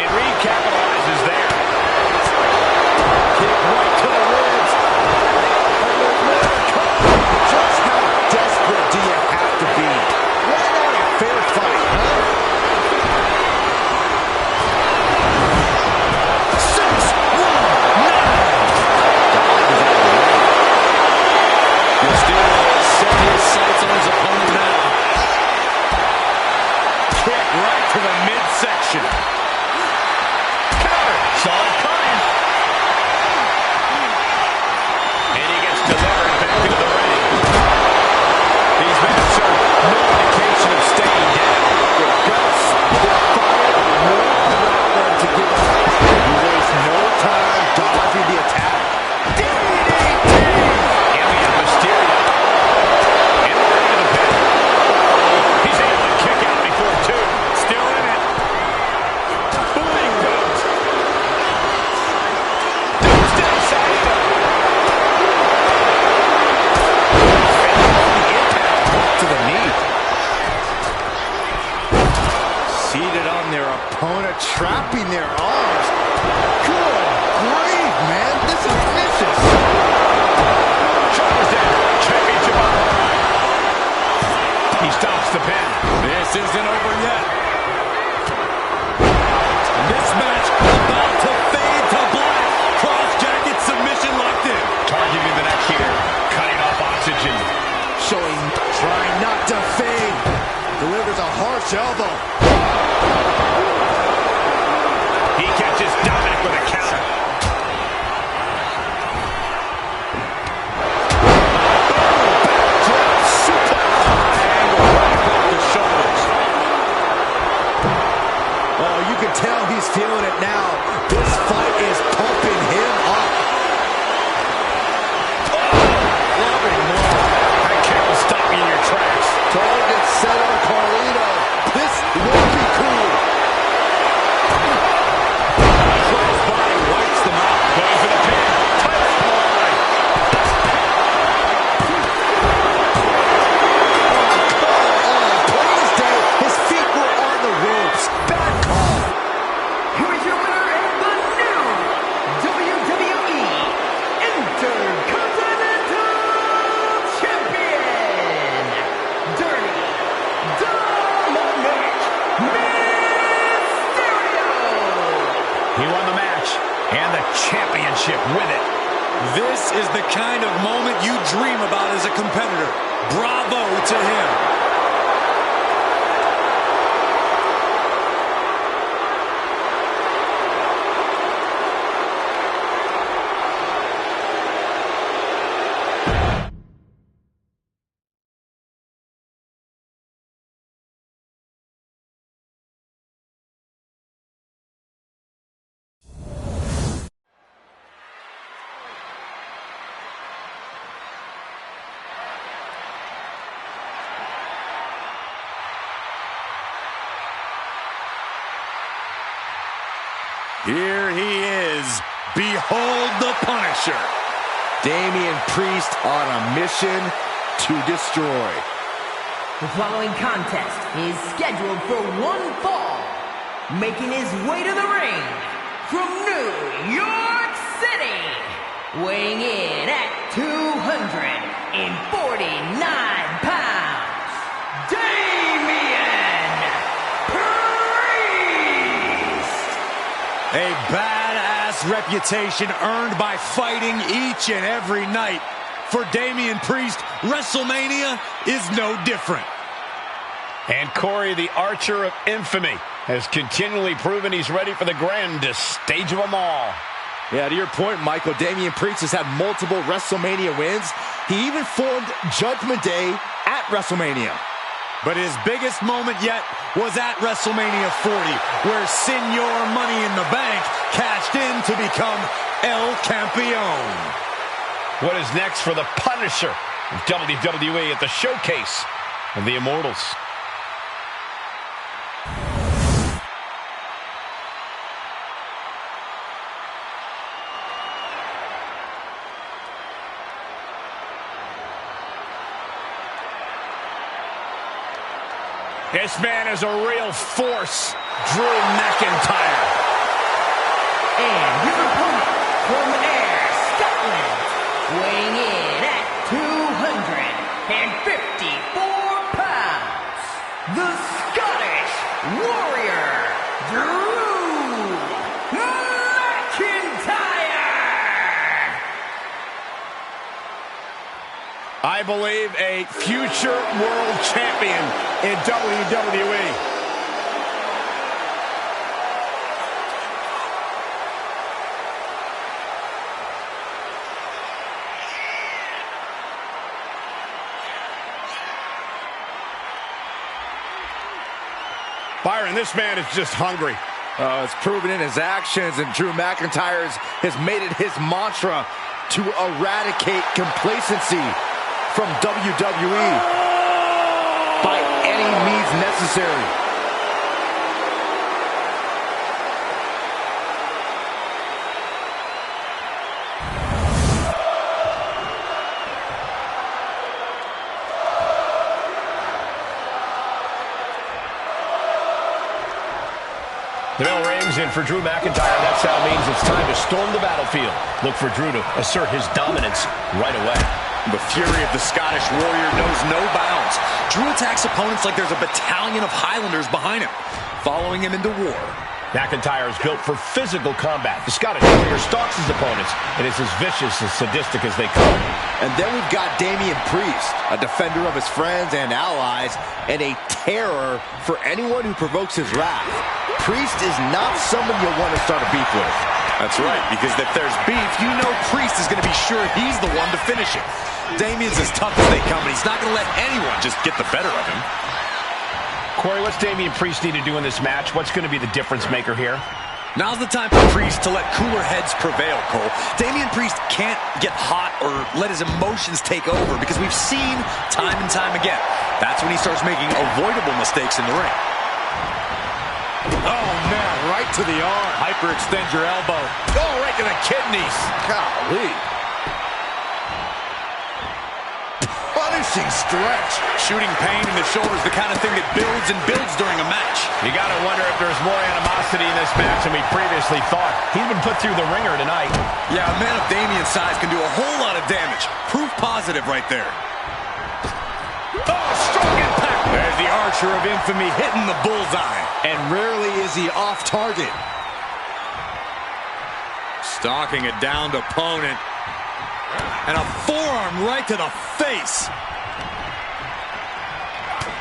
And Reed capitalizes there. Kick right to the ribs. Just how desperate do you have to be? Why not a fair fight, huh? locking their arms. Good grief, man. This is vicious. Shoulders down. Championship on the line. He stops the pin. This isn't over yet. This match about to fade to black. Cross jacket submission locked in. Targeting the neck here. Cutting off oxygen. Showing, trying not to fade. Delivers a harsh elbow. He catches Dominic with a counter. Backdrop suplex. High angle right above the shoulders. Oh, you can tell he's feeling it now. This fight is pumping him up. Loving blow. That kick will stop you in your tracks. Target set on Carlito. This will be cool. Crossbody wipes them out. Going for the pin. Title on the line. Plain as day, his feet were on the ropes. Bad call. Here is your winner and the new WWE Intercontinental Champion, Dirty Dominic Mysterio. He won the match and the championship with it. This is the kind of moment you dream about as a competitor. Bravo to him. Here he is. Behold the Punisher. Damian Priest on a mission to destroy. The following contest is scheduled for one fall. Making his way to the ring from New York City. Weighing in at 249 pounds. Damian Priest. A badass reputation earned by fighting each and every night. For Damian Priest, WrestleMania is no different. And Corey, the Archer of Infamy, has continually proven he's ready for the grandest stage of them all. Yeah, to your point, Michael, Damian Priest has had multiple WrestleMania wins. He even formed Judgment Day at WrestleMania. But his biggest moment yet was at WrestleMania 40, where Senor Money in the Bank cashed in to become El Campeon. What is next for the Punisher of WWE at the Showcase of the Immortals? This man is a real force, Drew McIntyre. And his opponent from Ayr, Scotland, weighing in at 254 pounds, the Scottish Warrior, Drew McIntyre. I believe a future world champion in WWE. Byron, this man is just hungry. It's proven in his actions, and Drew McIntyre has made it his mantra to eradicate complacency from WWE by any means necessary. The bell rings is in for Drew McIntyre. That sound means it's time to storm the battlefield. Look for Drew to assert his dominance right away. The fury of the Scottish Warrior knows no bounds. Drew attacks opponents like there's a battalion of Highlanders behind him, following him into war. McIntyre is built for physical combat. The Scottish Warrior stalks his opponents and is as vicious and sadistic as they come. And then we've got Damian Priest, a defender of his friends and allies, and a terror for anyone who provokes his wrath. Priest is not someone you'll want to start a beef with. That's right, because if there's beef, you know Priest is going to be sure he's the one to finish it. Damian's as tough as they come, and he's not going to let anyone just get the better of him. Corey, what's Damian Priest need to do in this match? What's going to be the difference maker here? Now's the time for Priest to let cooler heads prevail, Cole. Damian Priest can't get hot or let his emotions take over because we've seen time and time again. That's when he starts making avoidable mistakes in the ring. Oh, man, right to the arm. Hyperextend your elbow. Oh, right to the kidneys. Golly. Punishing stretch. Shooting pain in the shoulder is the kind of thing that builds and builds during a match. You got to wonder if there's more animosity in this match than we previously thought. He's been put through the ringer tonight. Yeah, a man of Damian's size can do a whole lot of damage. Proof positive right there. Oh, strong impact. There's the Archer of infamy hitting the bullseye. And rarely is he off target. Stalking a downed opponent. And a forearm right to the face.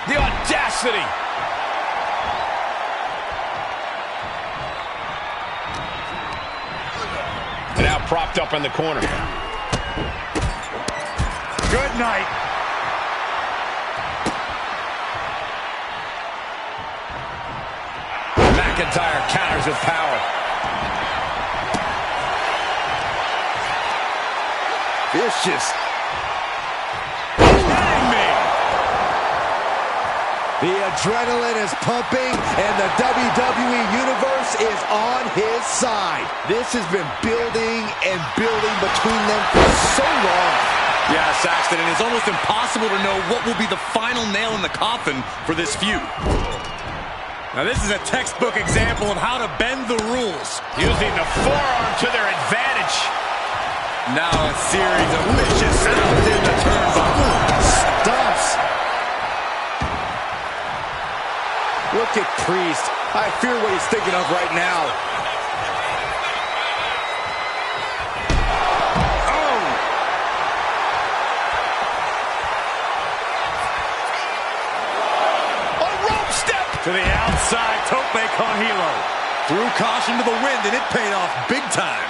The audacity. And now propped up in the corner. Good night. McIntyre counters with power. Vicious. The adrenaline is pumping, and the WWE Universe is on his side. This has been building and building between them for so long. Yeah, Saxton, and it's almost impossible to know what will be the final nail in the coffin for this feud. Now, this is a textbook example of how to bend the rules. Using the forearm to their advantage. Now a series of vicious sounds in the turnbuckle. Stumps. Look at Priest. I fear what he's thinking of right now. Oh! A rope step. To the outside, tope con hilo. Threw caution to the wind, and it paid off big time.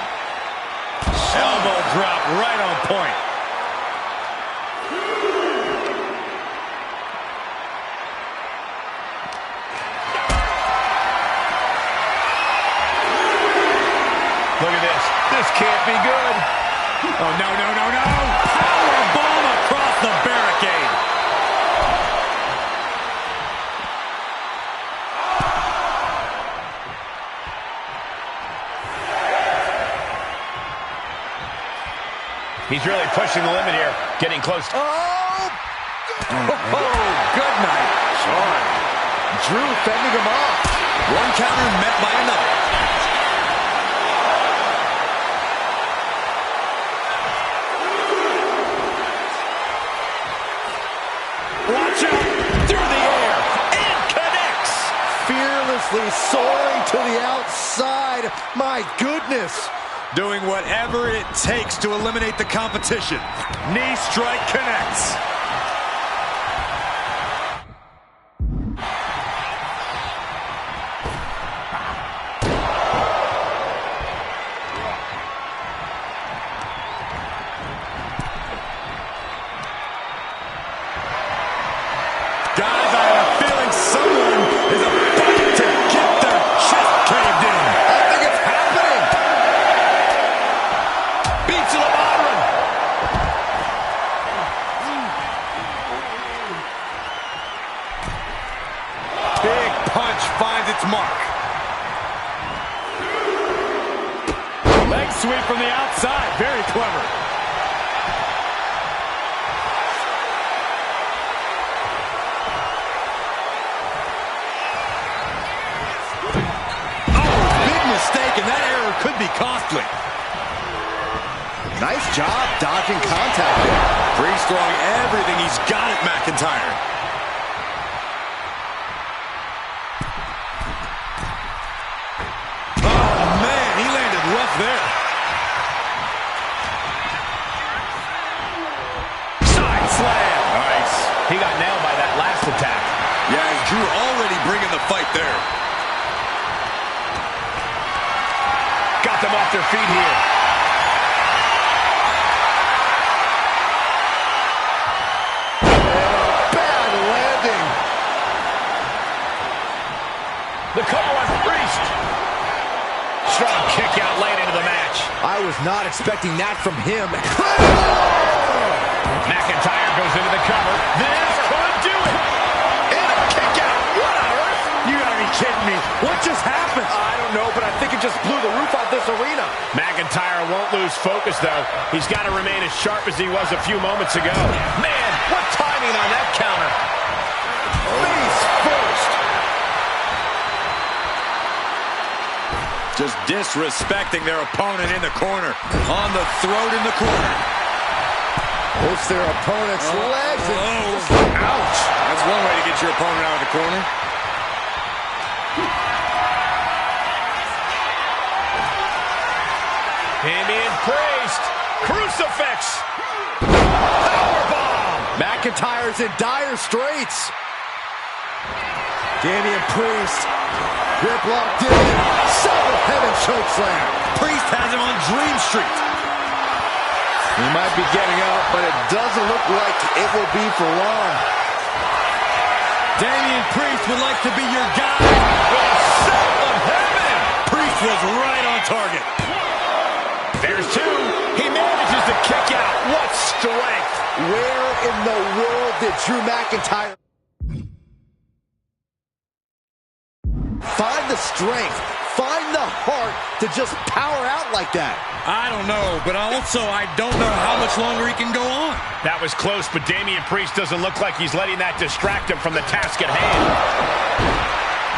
Elbow drop right on point. Look at this. This can't be good. Oh, no, no, no, no. Powerbomb across the barricade. He's really pushing the limit here. Getting close. Oh, good night. Sean. Drew fending him off. One counter met by another. Watch out. Through the air. And connects. Fearlessly soaring to the outside. My goodness. Doing whatever it takes to eliminate the competition. Knee strike connects. Guys, I have a feeling someone is about to get their chest caved in. I think it's happening. Beats to the bottom. Big punch finds its mark. Leg sweep from the outside. Very clever. Oh, big costly. Nice job dodging contact there. Priest throwing everything he's got at McIntyre. Oh, man, he landed rough there. Side slam. Nice. He got nailed by that last attack. Yeah, Drew already bringing the fight there. Got them off their feet here. Bad landing. The cover on Priest. Strong kick out late into the match. I was not expecting that from him. McIntyre goes into the cover. This could do it. And a kick out. What on earth? You gotta be kidding me. What just happened? I don't know, but I think it just blew the roof off this arena. McIntyre won't lose focus, though. He's got to remain as sharp as he was a few moments ago. Man, what timing on that counter. Face first. Just disrespecting their opponent in the corner. On the throat in the corner. Hits their opponent's legs. Ouch. That's one way to get your opponent out of the corner. Damian Priest. Crucifix. Powerbomb. McIntyre's in dire straits. Damian Priest. Grip locked in. Seven heaven chokeslam. Priest has him on Dream Street. He might be getting up, but it doesn't look like it will be for long. Damian Priest would like to be your guy. The son of heaven. Priest was right on target. There's two. He manages to kick out. What strength. Where in the world did Drew McIntyre find the strength, find the heart to just power out like that? I don't know, but also I don't know how much longer he can go on. That was close, but Damian Priest doesn't look like he's letting that distract him from the task at hand.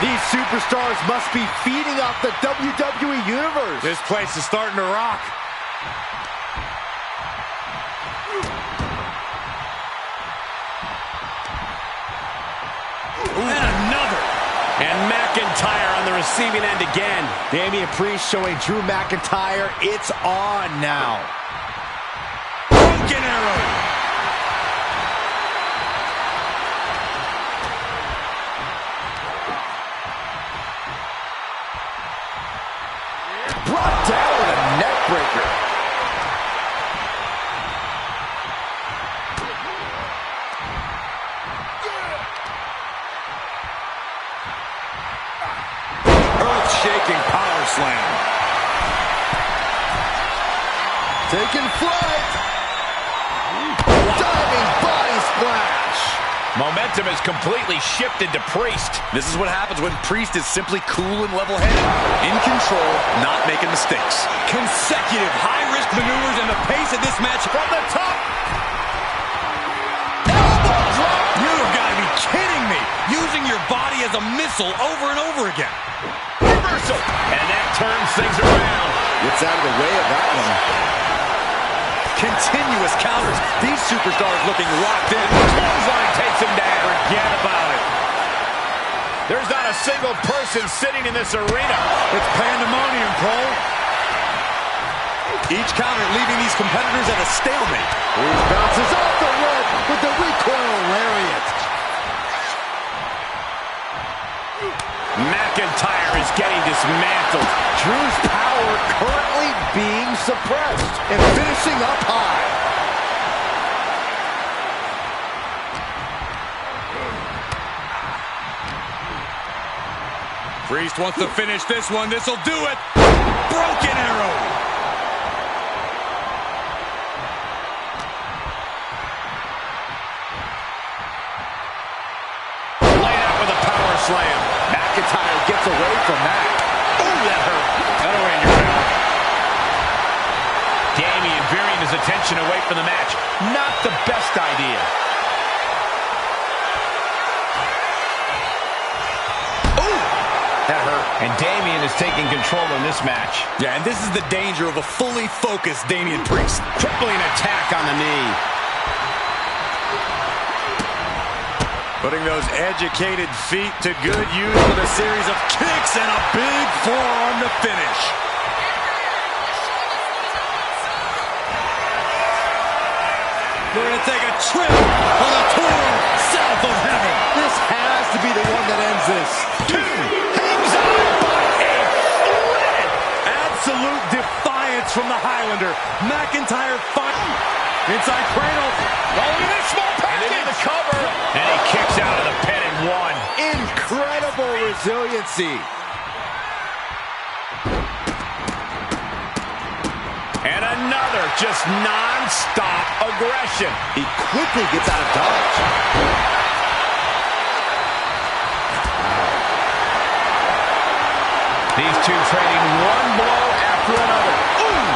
These superstars must be feeding off the WWE Universe. This place is starting to rock. Ooh. And another. And McIntyre on the receiving end again. Damian Priest showing Drew McIntyre it's on now. Broken arrow. Brought down with a neck breaker. Earth-shaking power slam. Taking flight. Diving body splash. Momentum has completely shifted to Priest. This is what happens when Priest is simply cool and level-headed. In control, not making mistakes. Consecutive high-risk maneuvers and the pace of this match from the top. Elbow drop. You've got to be kidding me. Using your body as a missile over and over again. Reversal. And that turns things around. Gets out of the way of that one. Continuous counters. These superstars looking locked in. Clothesline takes him down. Forget about it. There's not a single person sitting in this arena. It's pandemonium, Cole. Each counter leaving these competitors at a stalemate. He bounces off the rope with the recoil lariat. McIntyre is getting dismantled. Drew's power currently being suppressed and finishing up high. Priest wants to finish this one. This'll do it. Broken arrow. Laid out with a power slam. McIntyre gets away from that. Ooh, that hurt. That'll ring your bell. Damian veering his attention away from the match. Not the best idea. Ooh, that hurt. And Damian is taking control in this match. Yeah, and this is the danger of a fully focused Damian Priest. Crippling attack on the knee. Putting those educated feet to good use with a series of kicks and a big forearm to finish. We're going to take a trip on a tour south of heaven. This has to be the one that ends this. Hangs on by a thread. Absolute defiance from the Highlander. McIntyre inside cradle. Rolling in a small package. And into the cover. And he kicks out of the pin and one. Incredible resiliency. And another just non-stop aggression. He quickly gets out of dodge. These two trading one blow after another. Ooh!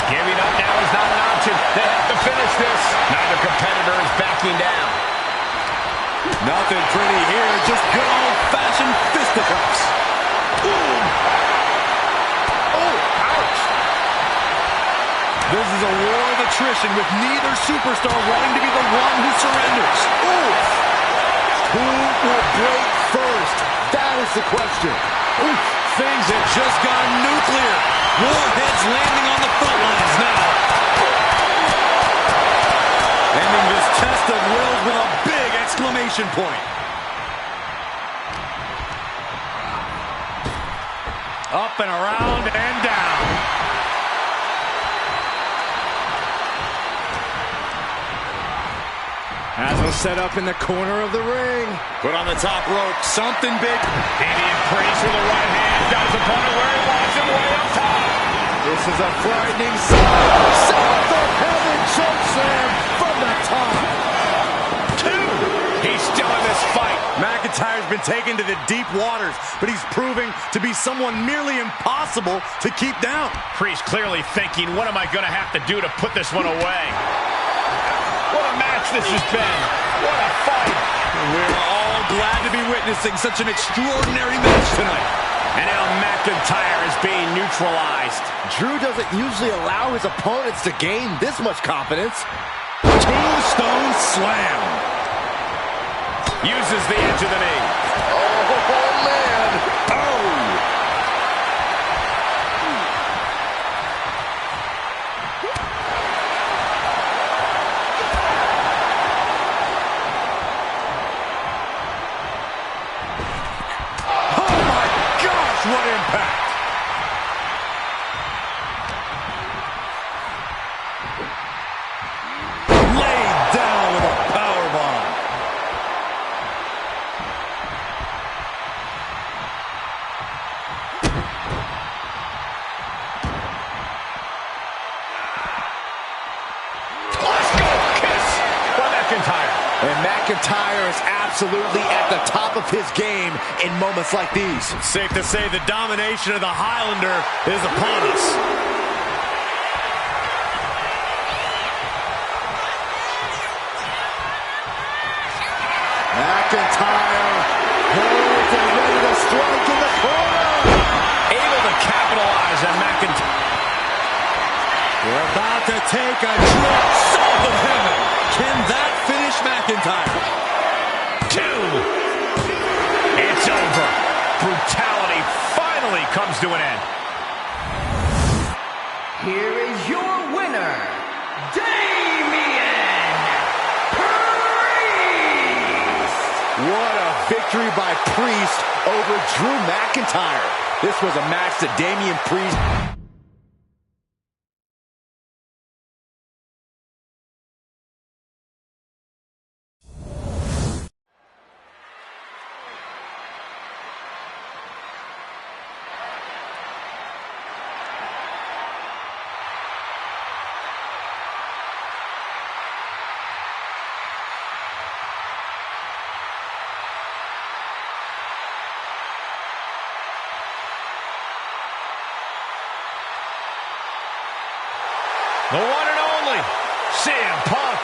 Giving up now is not an option. They have to finish this. Neither competitor is backing down. Nothing pretty here, just good old-fashioned fisticuffs. Ooh! Oh, ouch! This is a war of attrition with neither superstar wanting to be the one who surrenders. Ooh. Who will break first? That is the question. Ooh. Things have just gone nuclear. Warheads landing on the front lines now. Ending this test of wills with a big exclamation point. Up and around and down. As was set up in the corner of the ring. Put on the top rope, something big. Damian Priest with the right hand. Got his opponent where he wants him, way up top. This is a frightening sight. South of heaven chokeslam from the top. Two. He's still in this fight. McIntyre's been taken to the deep waters, but he's proving to be someone nearly impossible to keep down. Priest clearly thinking, what am I going to have to do to put this one away? What a match this has been. What a fight. We're all glad to be witnessing such an extraordinary match tonight. And now McIntyre is being neutralized. Drew doesn't usually allow his opponents to gain this much confidence. Tombstone slam. Uses the edge of the knee. Oh, man. Oh. What impact! Laid down with a powerbomb. Let's go, kiss by McIntyre. And McIntyre is absolutely at the top of his game in moments like these. Safe to say the domination of the Highlander is upon us. McIntyre hurt and ready to strike in the corner. Able to capitalize on McIntyre. We're about to take a trip south of heaven. Can that finish McIntyre? Two. It's over. Brutality finally comes to an end. Here is your winner, Damian Priest! What a victory by Priest over Drew McIntyre. This was a match that Damian Priest... The one and only CM Punk.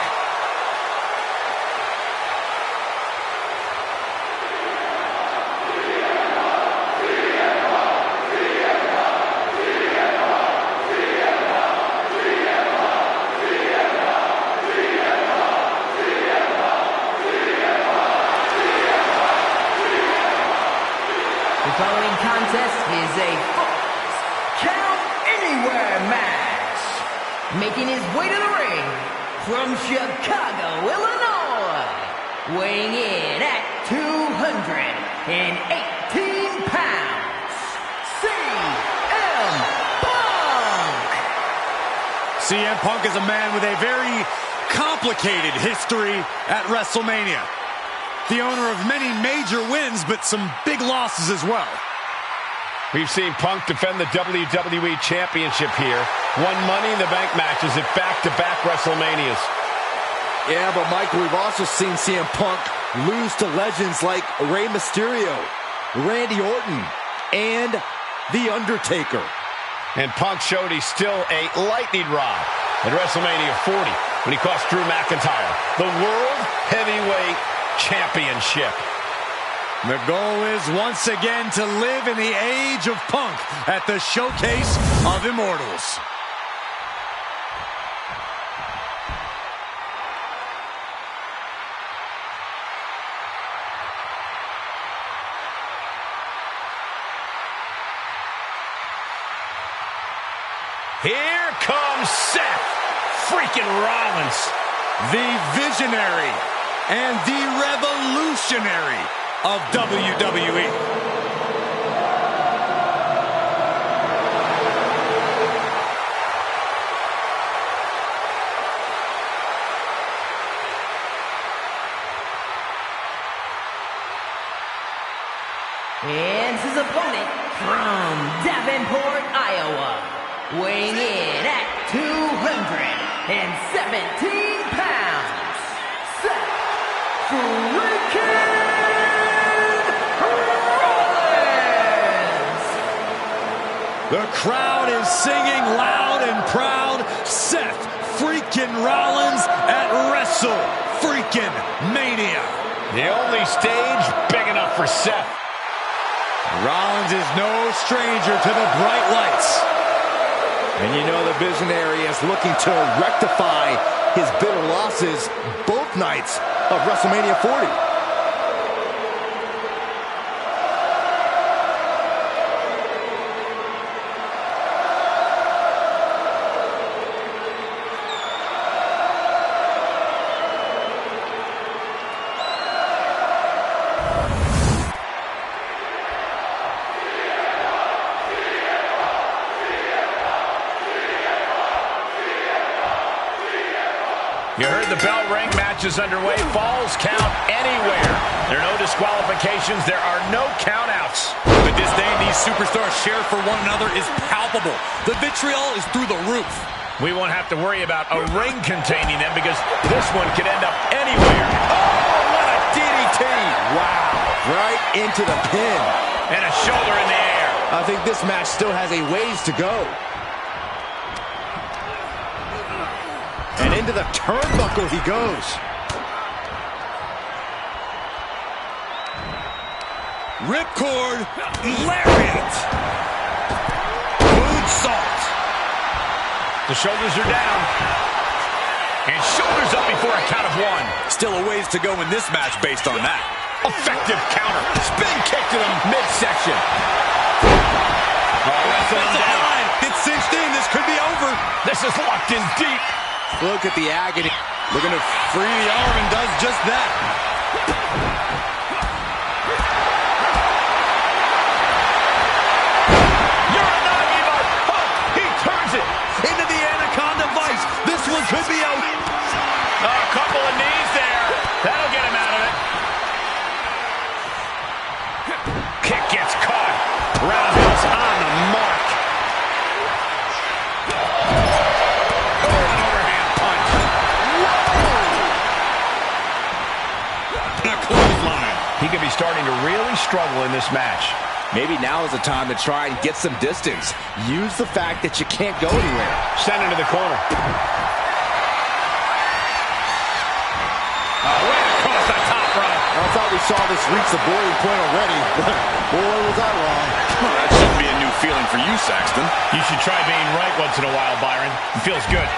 is a Falls Count Anywhere match. Making his way to the ring from Chicago, Illinois, weighing in at 218 pounds, CM Punk. CM Punk is a man with a very complicated history at WrestleMania. The owner of many major wins, but some big losses as well. We've seen Punk defend the WWE Championship here. Won Money in the Bank matches at back-to-back WrestleManias. Yeah, but Michael, we've also seen CM Punk lose to legends like Rey Mysterio, Randy Orton, and The Undertaker. And Punk showed he's still a lightning rod at WrestleMania 40 when he cost Drew McIntyre the World Heavyweight Championship. The goal is once again to live in the age of Punk at the Showcase of Immortals. Here comes Seth freaking Rollins. The visionary and the revolutionary of WWE. And his opponent from Davenport, Iowa, weighing in at 217 pounds, Seth freaking Rollins. The crowd is singing loud and proud. Seth freaking Rollins at Wrestle freaking Mania. The only stage big enough for Seth. Rollins is no stranger to the bright lights. And you know the visionary is looking to rectify his bitter losses both nights of WrestleMania 40. You heard the bell ring. Match is underway. Falls count anywhere. There are no disqualifications. There are no countouts. The disdain these superstars share for one another is palpable. The vitriol is through the roof. We won't have to worry about a ring containing them because this one could end up anywhere. Oh, what a DDT! Wow, right into the pin. And a shoulder in the air. I think this match still has a ways to go. And into the turnbuckle he goes. Ripcord, lariat. Moonsault. The shoulders are down. And shoulders up before a count of one. Still a ways to go in this match based on that. Effective counter. Spin kick to the midsection. Wrestling That's down. a line. It's cinched in. This could be over. This is locked in deep. Look at the agony. Looking to free the arm and does just that. Uranagi by Punk. He turns it. Into the Anaconda Vice. This one could be out. A couple of knees there. That'll get him out of it. Kick gets caught. Roundhouse on the mark. Overhand punch. A clothesline. He could be starting to really struggle in this match. Maybe now is the time to try and get some distance. Use the fact that you can't go anywhere. Sent into the corner. Right across the top rope. I thought we saw this reach the boiling point already, but boy, was I wrong. Well, that shouldn't be a new feeling for you, Saxton. You should try being right once in a while, Byron. It feels good.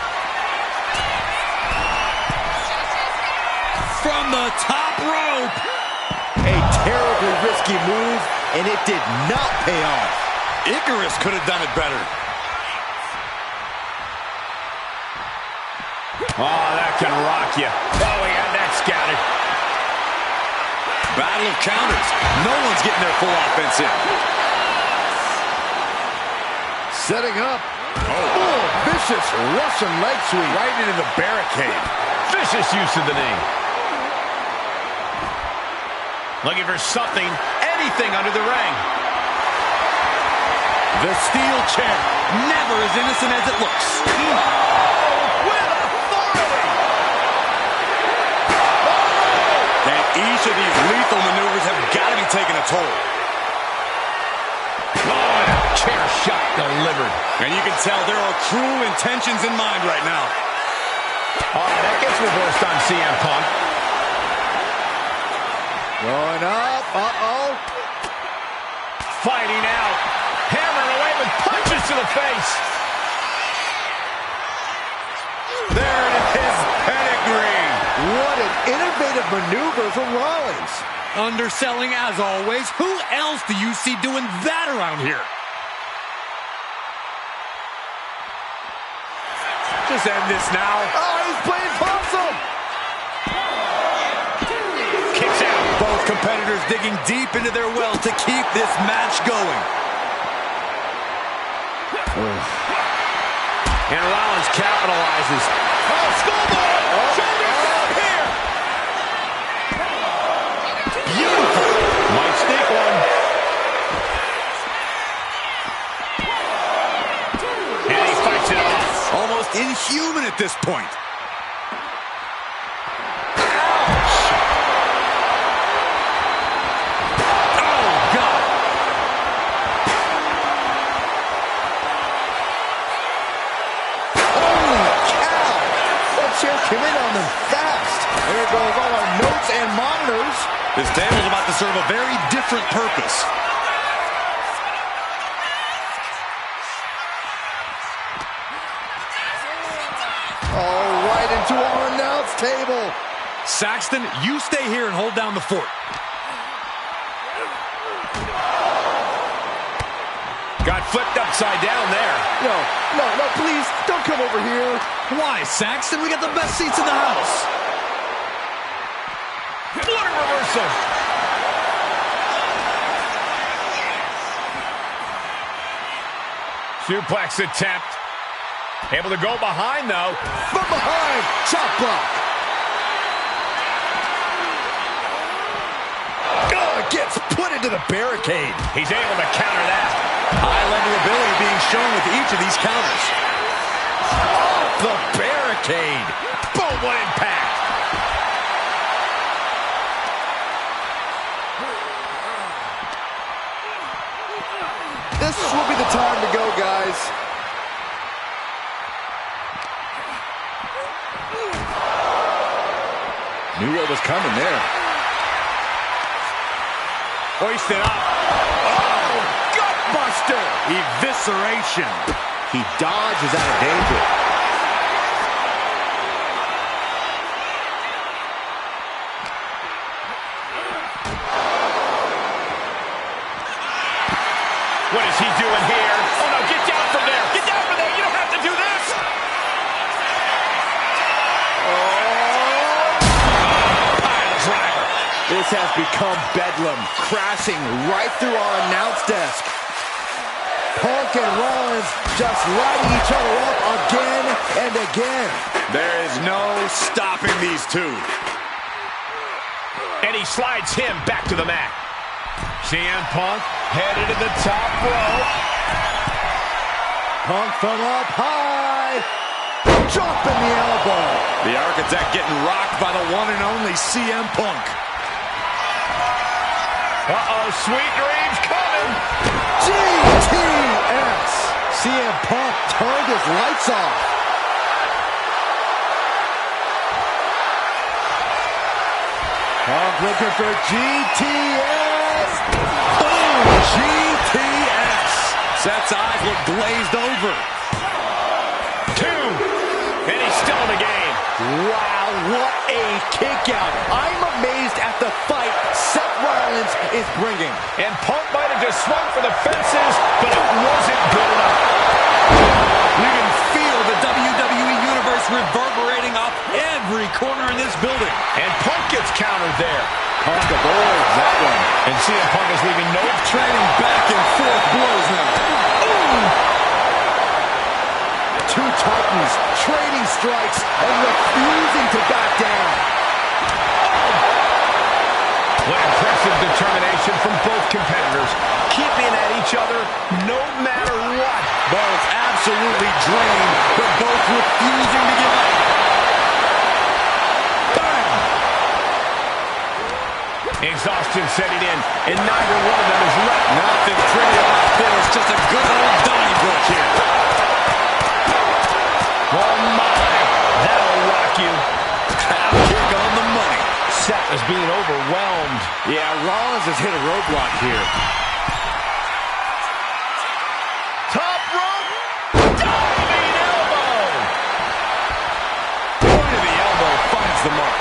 From the top rope. A terribly risky move, and it did not pay off. Icarus could have done it better. Oh, that can rock you. Oh, he had that scouted. Battle of counters. No one's getting their full offense in. Setting up. Oh, vicious Russian leg sweep. Right into the barricade. Vicious use of the knee. Looking for something, anything under the ring. The steel chair. Never as innocent as it looks. With authority. And each of these lethal maneuvers have got to be taking a toll. Oh, chair shot delivered. And you can tell there are cruel intentions in mind right now. Oh, that gets reversed on CM Punk. Going up. Uh-oh. Fighting out. Hammering away with punches to the face. There it is, pedigree. What an innovative maneuver from Rollins. Underselling as always. Who else do you see doing that around here? Just end this now. Oh, he's playing possum. Kicks out. Both competitors digging deep into their well to keep this match going. And Rollins capitalizes. Oh, skullball! Shoulders up here! Beautiful! Might sneak one. And he fights it off. Almost inhuman at this point. Came in on them fast. There goes all our notes and monitors. This table's about to serve a very different purpose. Oh, right into our announce table. Saxton, you stay here and hold down the fort. Got flipped upside down there. No, please, don't come over here. Why, Saxton? We got the best seats in the house. What a reversal. Suplex attempt. Able to go behind, though. From behind, chop block. Oh, it gets put into the barricade. He's able to counter that. High-level ability being shown with each of these counters. Off the barricade. Boom, what impact. This will be the time to go, guys. Knew what was coming there. Hoisted up. Oh, gutbuster. Evisceration. He dodges out of danger. What is he doing here? Oh, no, get down from there. Get down from there. You don't have to do this. Pile driver. This has become bedlam, crashing right through our announce desk. Punk and Rollins just lighting each other up again and again. There is no stopping these two. And he slides him back to the mat. CM Punk headed to the top rope. Punk from up high. Dropping the elbow. The Architect getting rocked by the one and only CM Punk. Uh-oh, sweet dreams coming. GTS. CM Punk turned his lights off. Punk looking for GTS. Boom! GTS. Seth's eyes look glazed over. 2. And he's still in the game. Wow, what a kick out. I'm amazed at the fight Seth Rollins is bringing. And Punk might have just swung for the fences, but it wasn't good enough. You can feel the WWE Universe reverberating off every corner in this building. And Punk gets countered there. Punk avoids that one. And CM Punk is leaving no... Trading back and forth blows now. Two Titans trading strikes and refusing to back down. What impressive determination from both competitors, keeping at each other no matter what. Both absolutely drained, but both refusing to give up. Bam! Exhaustion setting in, and neither one of them is left. Nothing pretty about this, just a good old Donnybrook here. Oh my, that'll rock you. Cow kick on the money. Seth is being overwhelmed. Yeah, Rollins has hit a roadblock here. Top rope, diving elbow. Point of the elbow finds the mark.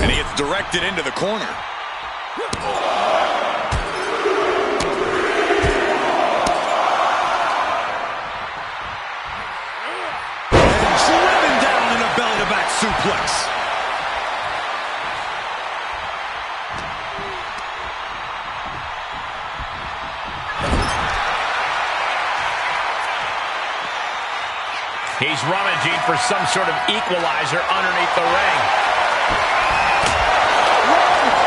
And he gets directed into the corner. Belly-to-back suplex. He's rummaging for some sort of equalizer underneath the ring.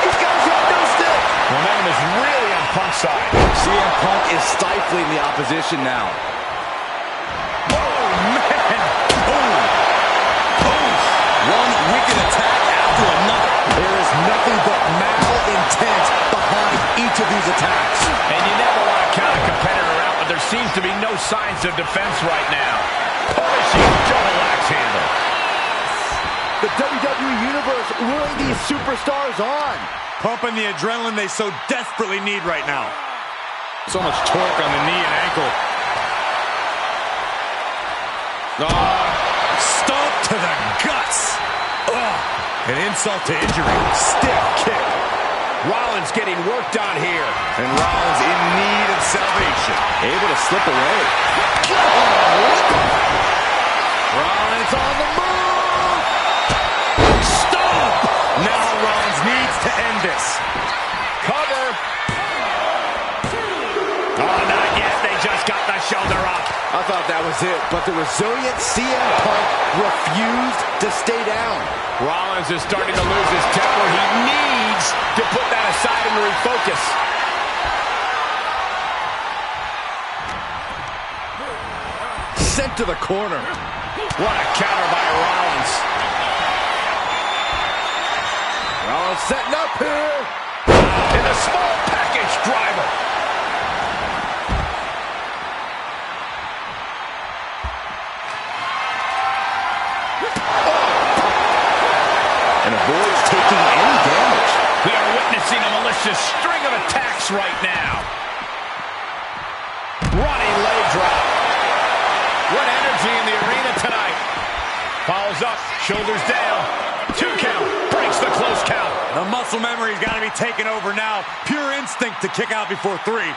He's got his head no stick. Momentum is really on Punk's side. CM Punk is stifling the opposition now. One wicked attack after another. There is nothing but malintent behind each of these attacks. And you never want to count a competitor out, but there seems to be no signs of defense right now. Punishing double axe handle. The WWE Universe luring these superstars on. Pumping the adrenaline they so desperately need right now. So much torque on the knee and ankle. Stomp to the guts. An insult to injury. Stiff kick. Rollins getting worked on here. And Rollins in need of salvation. Able to slip away. Rollins on the move. Stomp! Now Rollins needs to end this. Cover. Oh, not yet. They just got the shoulder up. I thought that was it, but the resilient CM Punk refused to stay down. Rollins is starting to lose his temper. He needs to put that aside and refocus. Sent to the corner. What a counter by Rollins. Rollins setting up here. And a small package driver. And avoids taking any damage. We are witnessing a malicious string of attacks right now. Running leg drop. What energy in the arena tonight. Follows up, shoulders down. 2 count, breaks the close count. The muscle memory's got to be taken over now. Pure instinct to kick out before 3.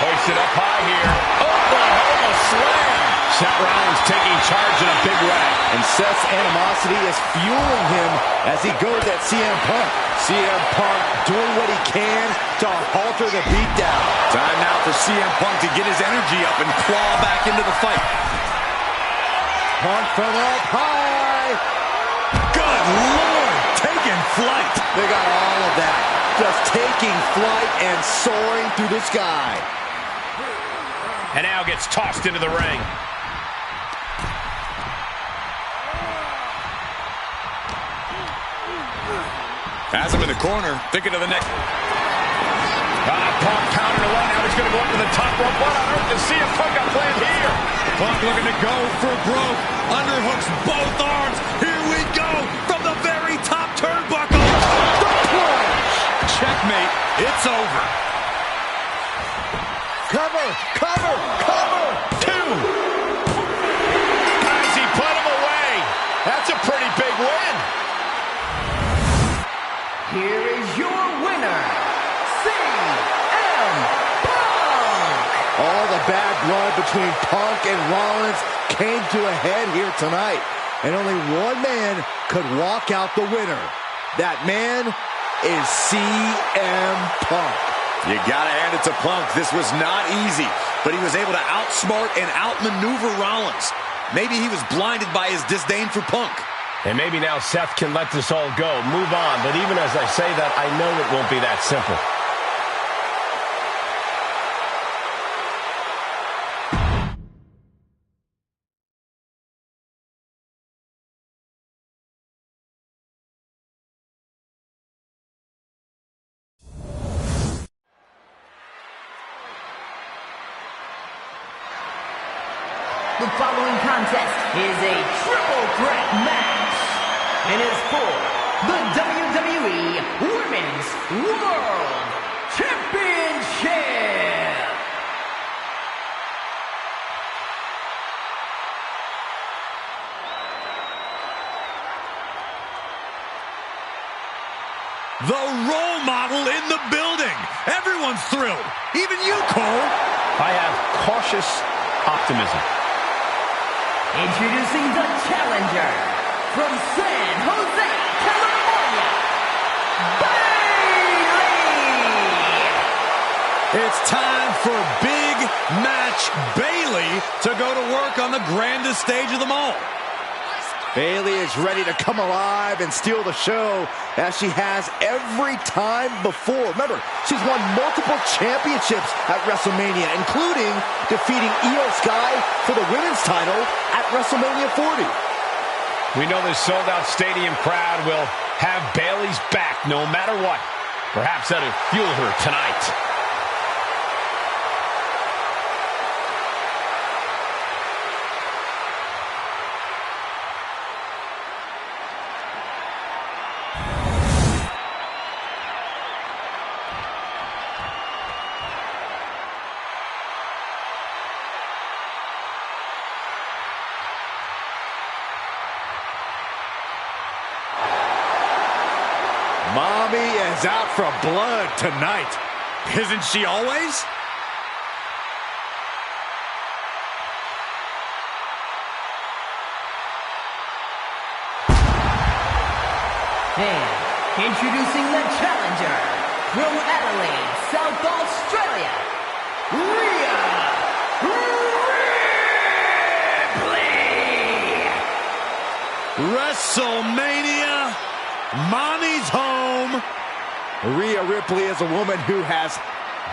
Hoisted up high here. Oklahoma slam. Seth Rollins taking charge in a big way. And Seth's animosity is fueling him as he goes at CM Punk. CM Punk doing what he can to halter the beatdown. Time now for CM Punk to get his energy up and claw back into the fight. Punk from up high. Good Lord, taking flight. They got all of that. Just taking flight and soaring through the sky. And now gets tossed into the ring. Has him in the corner, thinking of the neck. Punk pounding away. Now he's going to go up to the top rope. What on earth does CM Punk got planned here? Punk looking to go for broke. Underhooks both arms. Here we go from the very top turnbuckle. The plunge. Checkmate it's over. Cover, cover, cover. 2. As he put him away. That's a pretty big win. Here is your winner, CM Punk! All the bad blood between Punk and Rollins came to a head here tonight. And only one man could walk out the winner. That man is CM Punk. You gotta hand it to Punk. This was not easy, but he was able to outsmart and outmaneuver Rollins. Maybe he was blinded by his disdain for Punk. And maybe now Seth can let this all go, move on. But even as I say that, I know it won't be that simple. The following contest is a triple threat match and is for the WWE Women's World Championship. The role model in the building. Everyone's thrilled. Even you, Cole. I have cautious optimism. Introducing the challenger from San Jose, California, Bayley! It's time for Big Match Bayley to go to work on the grandest stage of them all. Bayley is ready to come alive and steal the show as she has every time before. Remember, she's won multiple championships at WrestleMania, including defeating Io Sky for the women's title at WrestleMania 40. We know this sold-out stadium crowd will have Bayley's back no matter what. Perhaps that'll fuel her tonight. Mommy is out for blood tonight. Isn't she always? And introducing the challenger from Adelaide, South Australia, Rhea Ripley! WrestleMania, Mommy's home. Rhea Ripley is a woman who has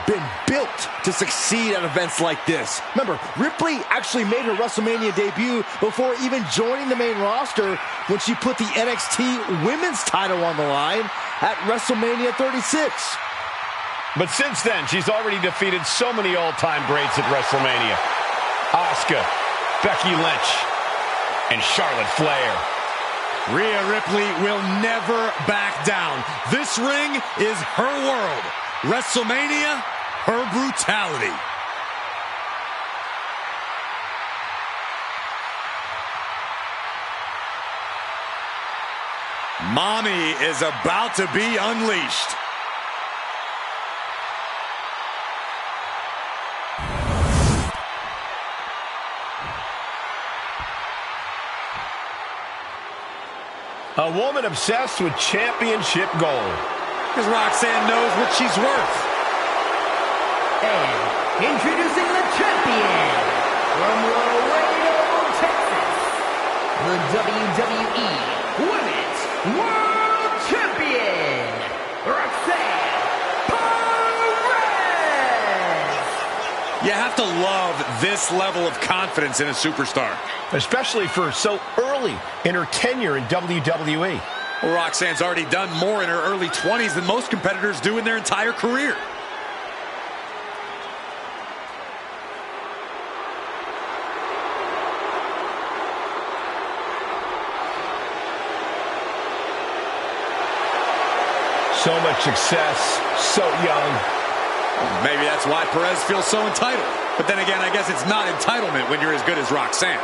been built to succeed at events like this. Remember, Ripley actually made her WrestleMania debut before even joining the main roster when she put the NXT Women's title on the line at WrestleMania 36. But since then, she's already defeated so many all-time greats at WrestleMania. Asuka, Becky Lynch, and Charlotte Flair. Rhea Ripley will never back down. This ring is her world. WrestleMania, her brutality. Mommy is about to be unleashed. A woman obsessed with championship gold. Because Roxanne knows what she's worth. And introducing the champion from Laredo, Texas, the WWE Women's World Champion, Roxanne Perez! You have to love this level of confidence in a superstar. Especially for so early in her tenure in WWE. Well, Roxanne's already done more in her early 20s than most competitors do in their entire career. So much success, so young. Maybe that's why Perez feels so entitled. But then again, I guess it's not entitlement when you're as good as Roxanne.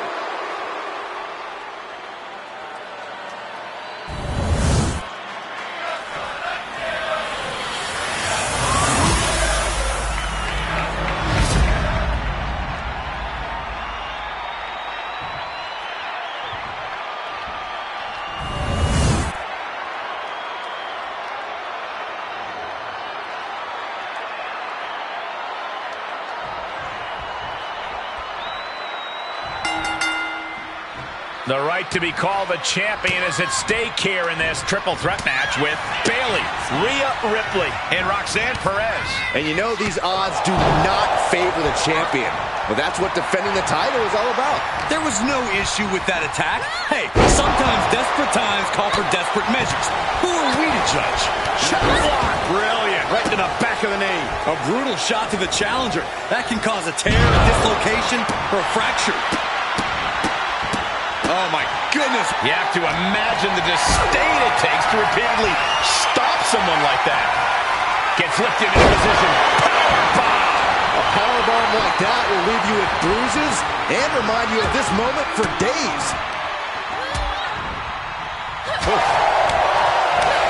The right to be called the champion is at stake here in this triple threat match with Bayley, Rhea Ripley, and Roxanne Perez. And you know these odds do not favor the champion. But that's what defending the title is all about. There was no issue with that attack. Hey, sometimes desperate times call for desperate measures. Who are we to judge? Shot block. Brilliant. Right to the back of the knee. A brutal shot to the challenger. That can cause a tear, a dislocation, or a fracture. Oh, my goodness. You have to imagine the disdain it takes to repeatedly stop someone like that. Gets lifted into position. Powerbomb. A powerbomb like that will leave you with bruises and remind you of this moment for days.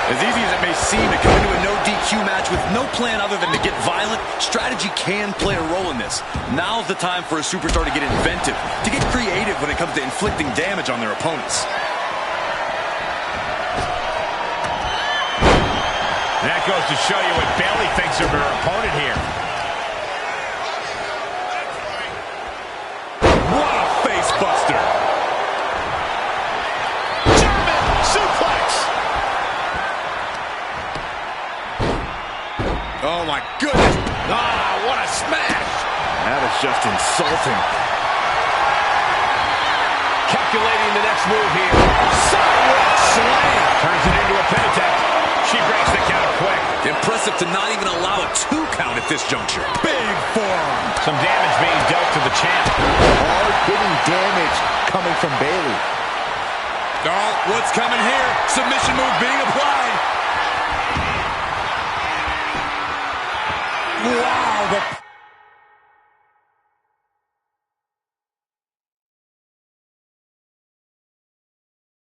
As easy as it may seem to come into a no DQ match with no plan other than to get violent, strategy can play a role in this. Now's the time for a superstar to get inventive, to get creative when it comes to inflicting damage on their opponents. That goes to show you what Bayley thinks of her opponent here. What a face buster! German suplex! Oh my goodness! Ah, what a smash! That is just insulting. Calculating the next move here. Sidewalk slam! Turns it into a pin attempt. She breaks the count quick. Impressive to not even allow a 2 count at this juncture. Big forearm. Some damage being dealt to the champ. Hard-hitting damage coming from Bayley. Oh, what's coming here? Submission move being applied. Wow.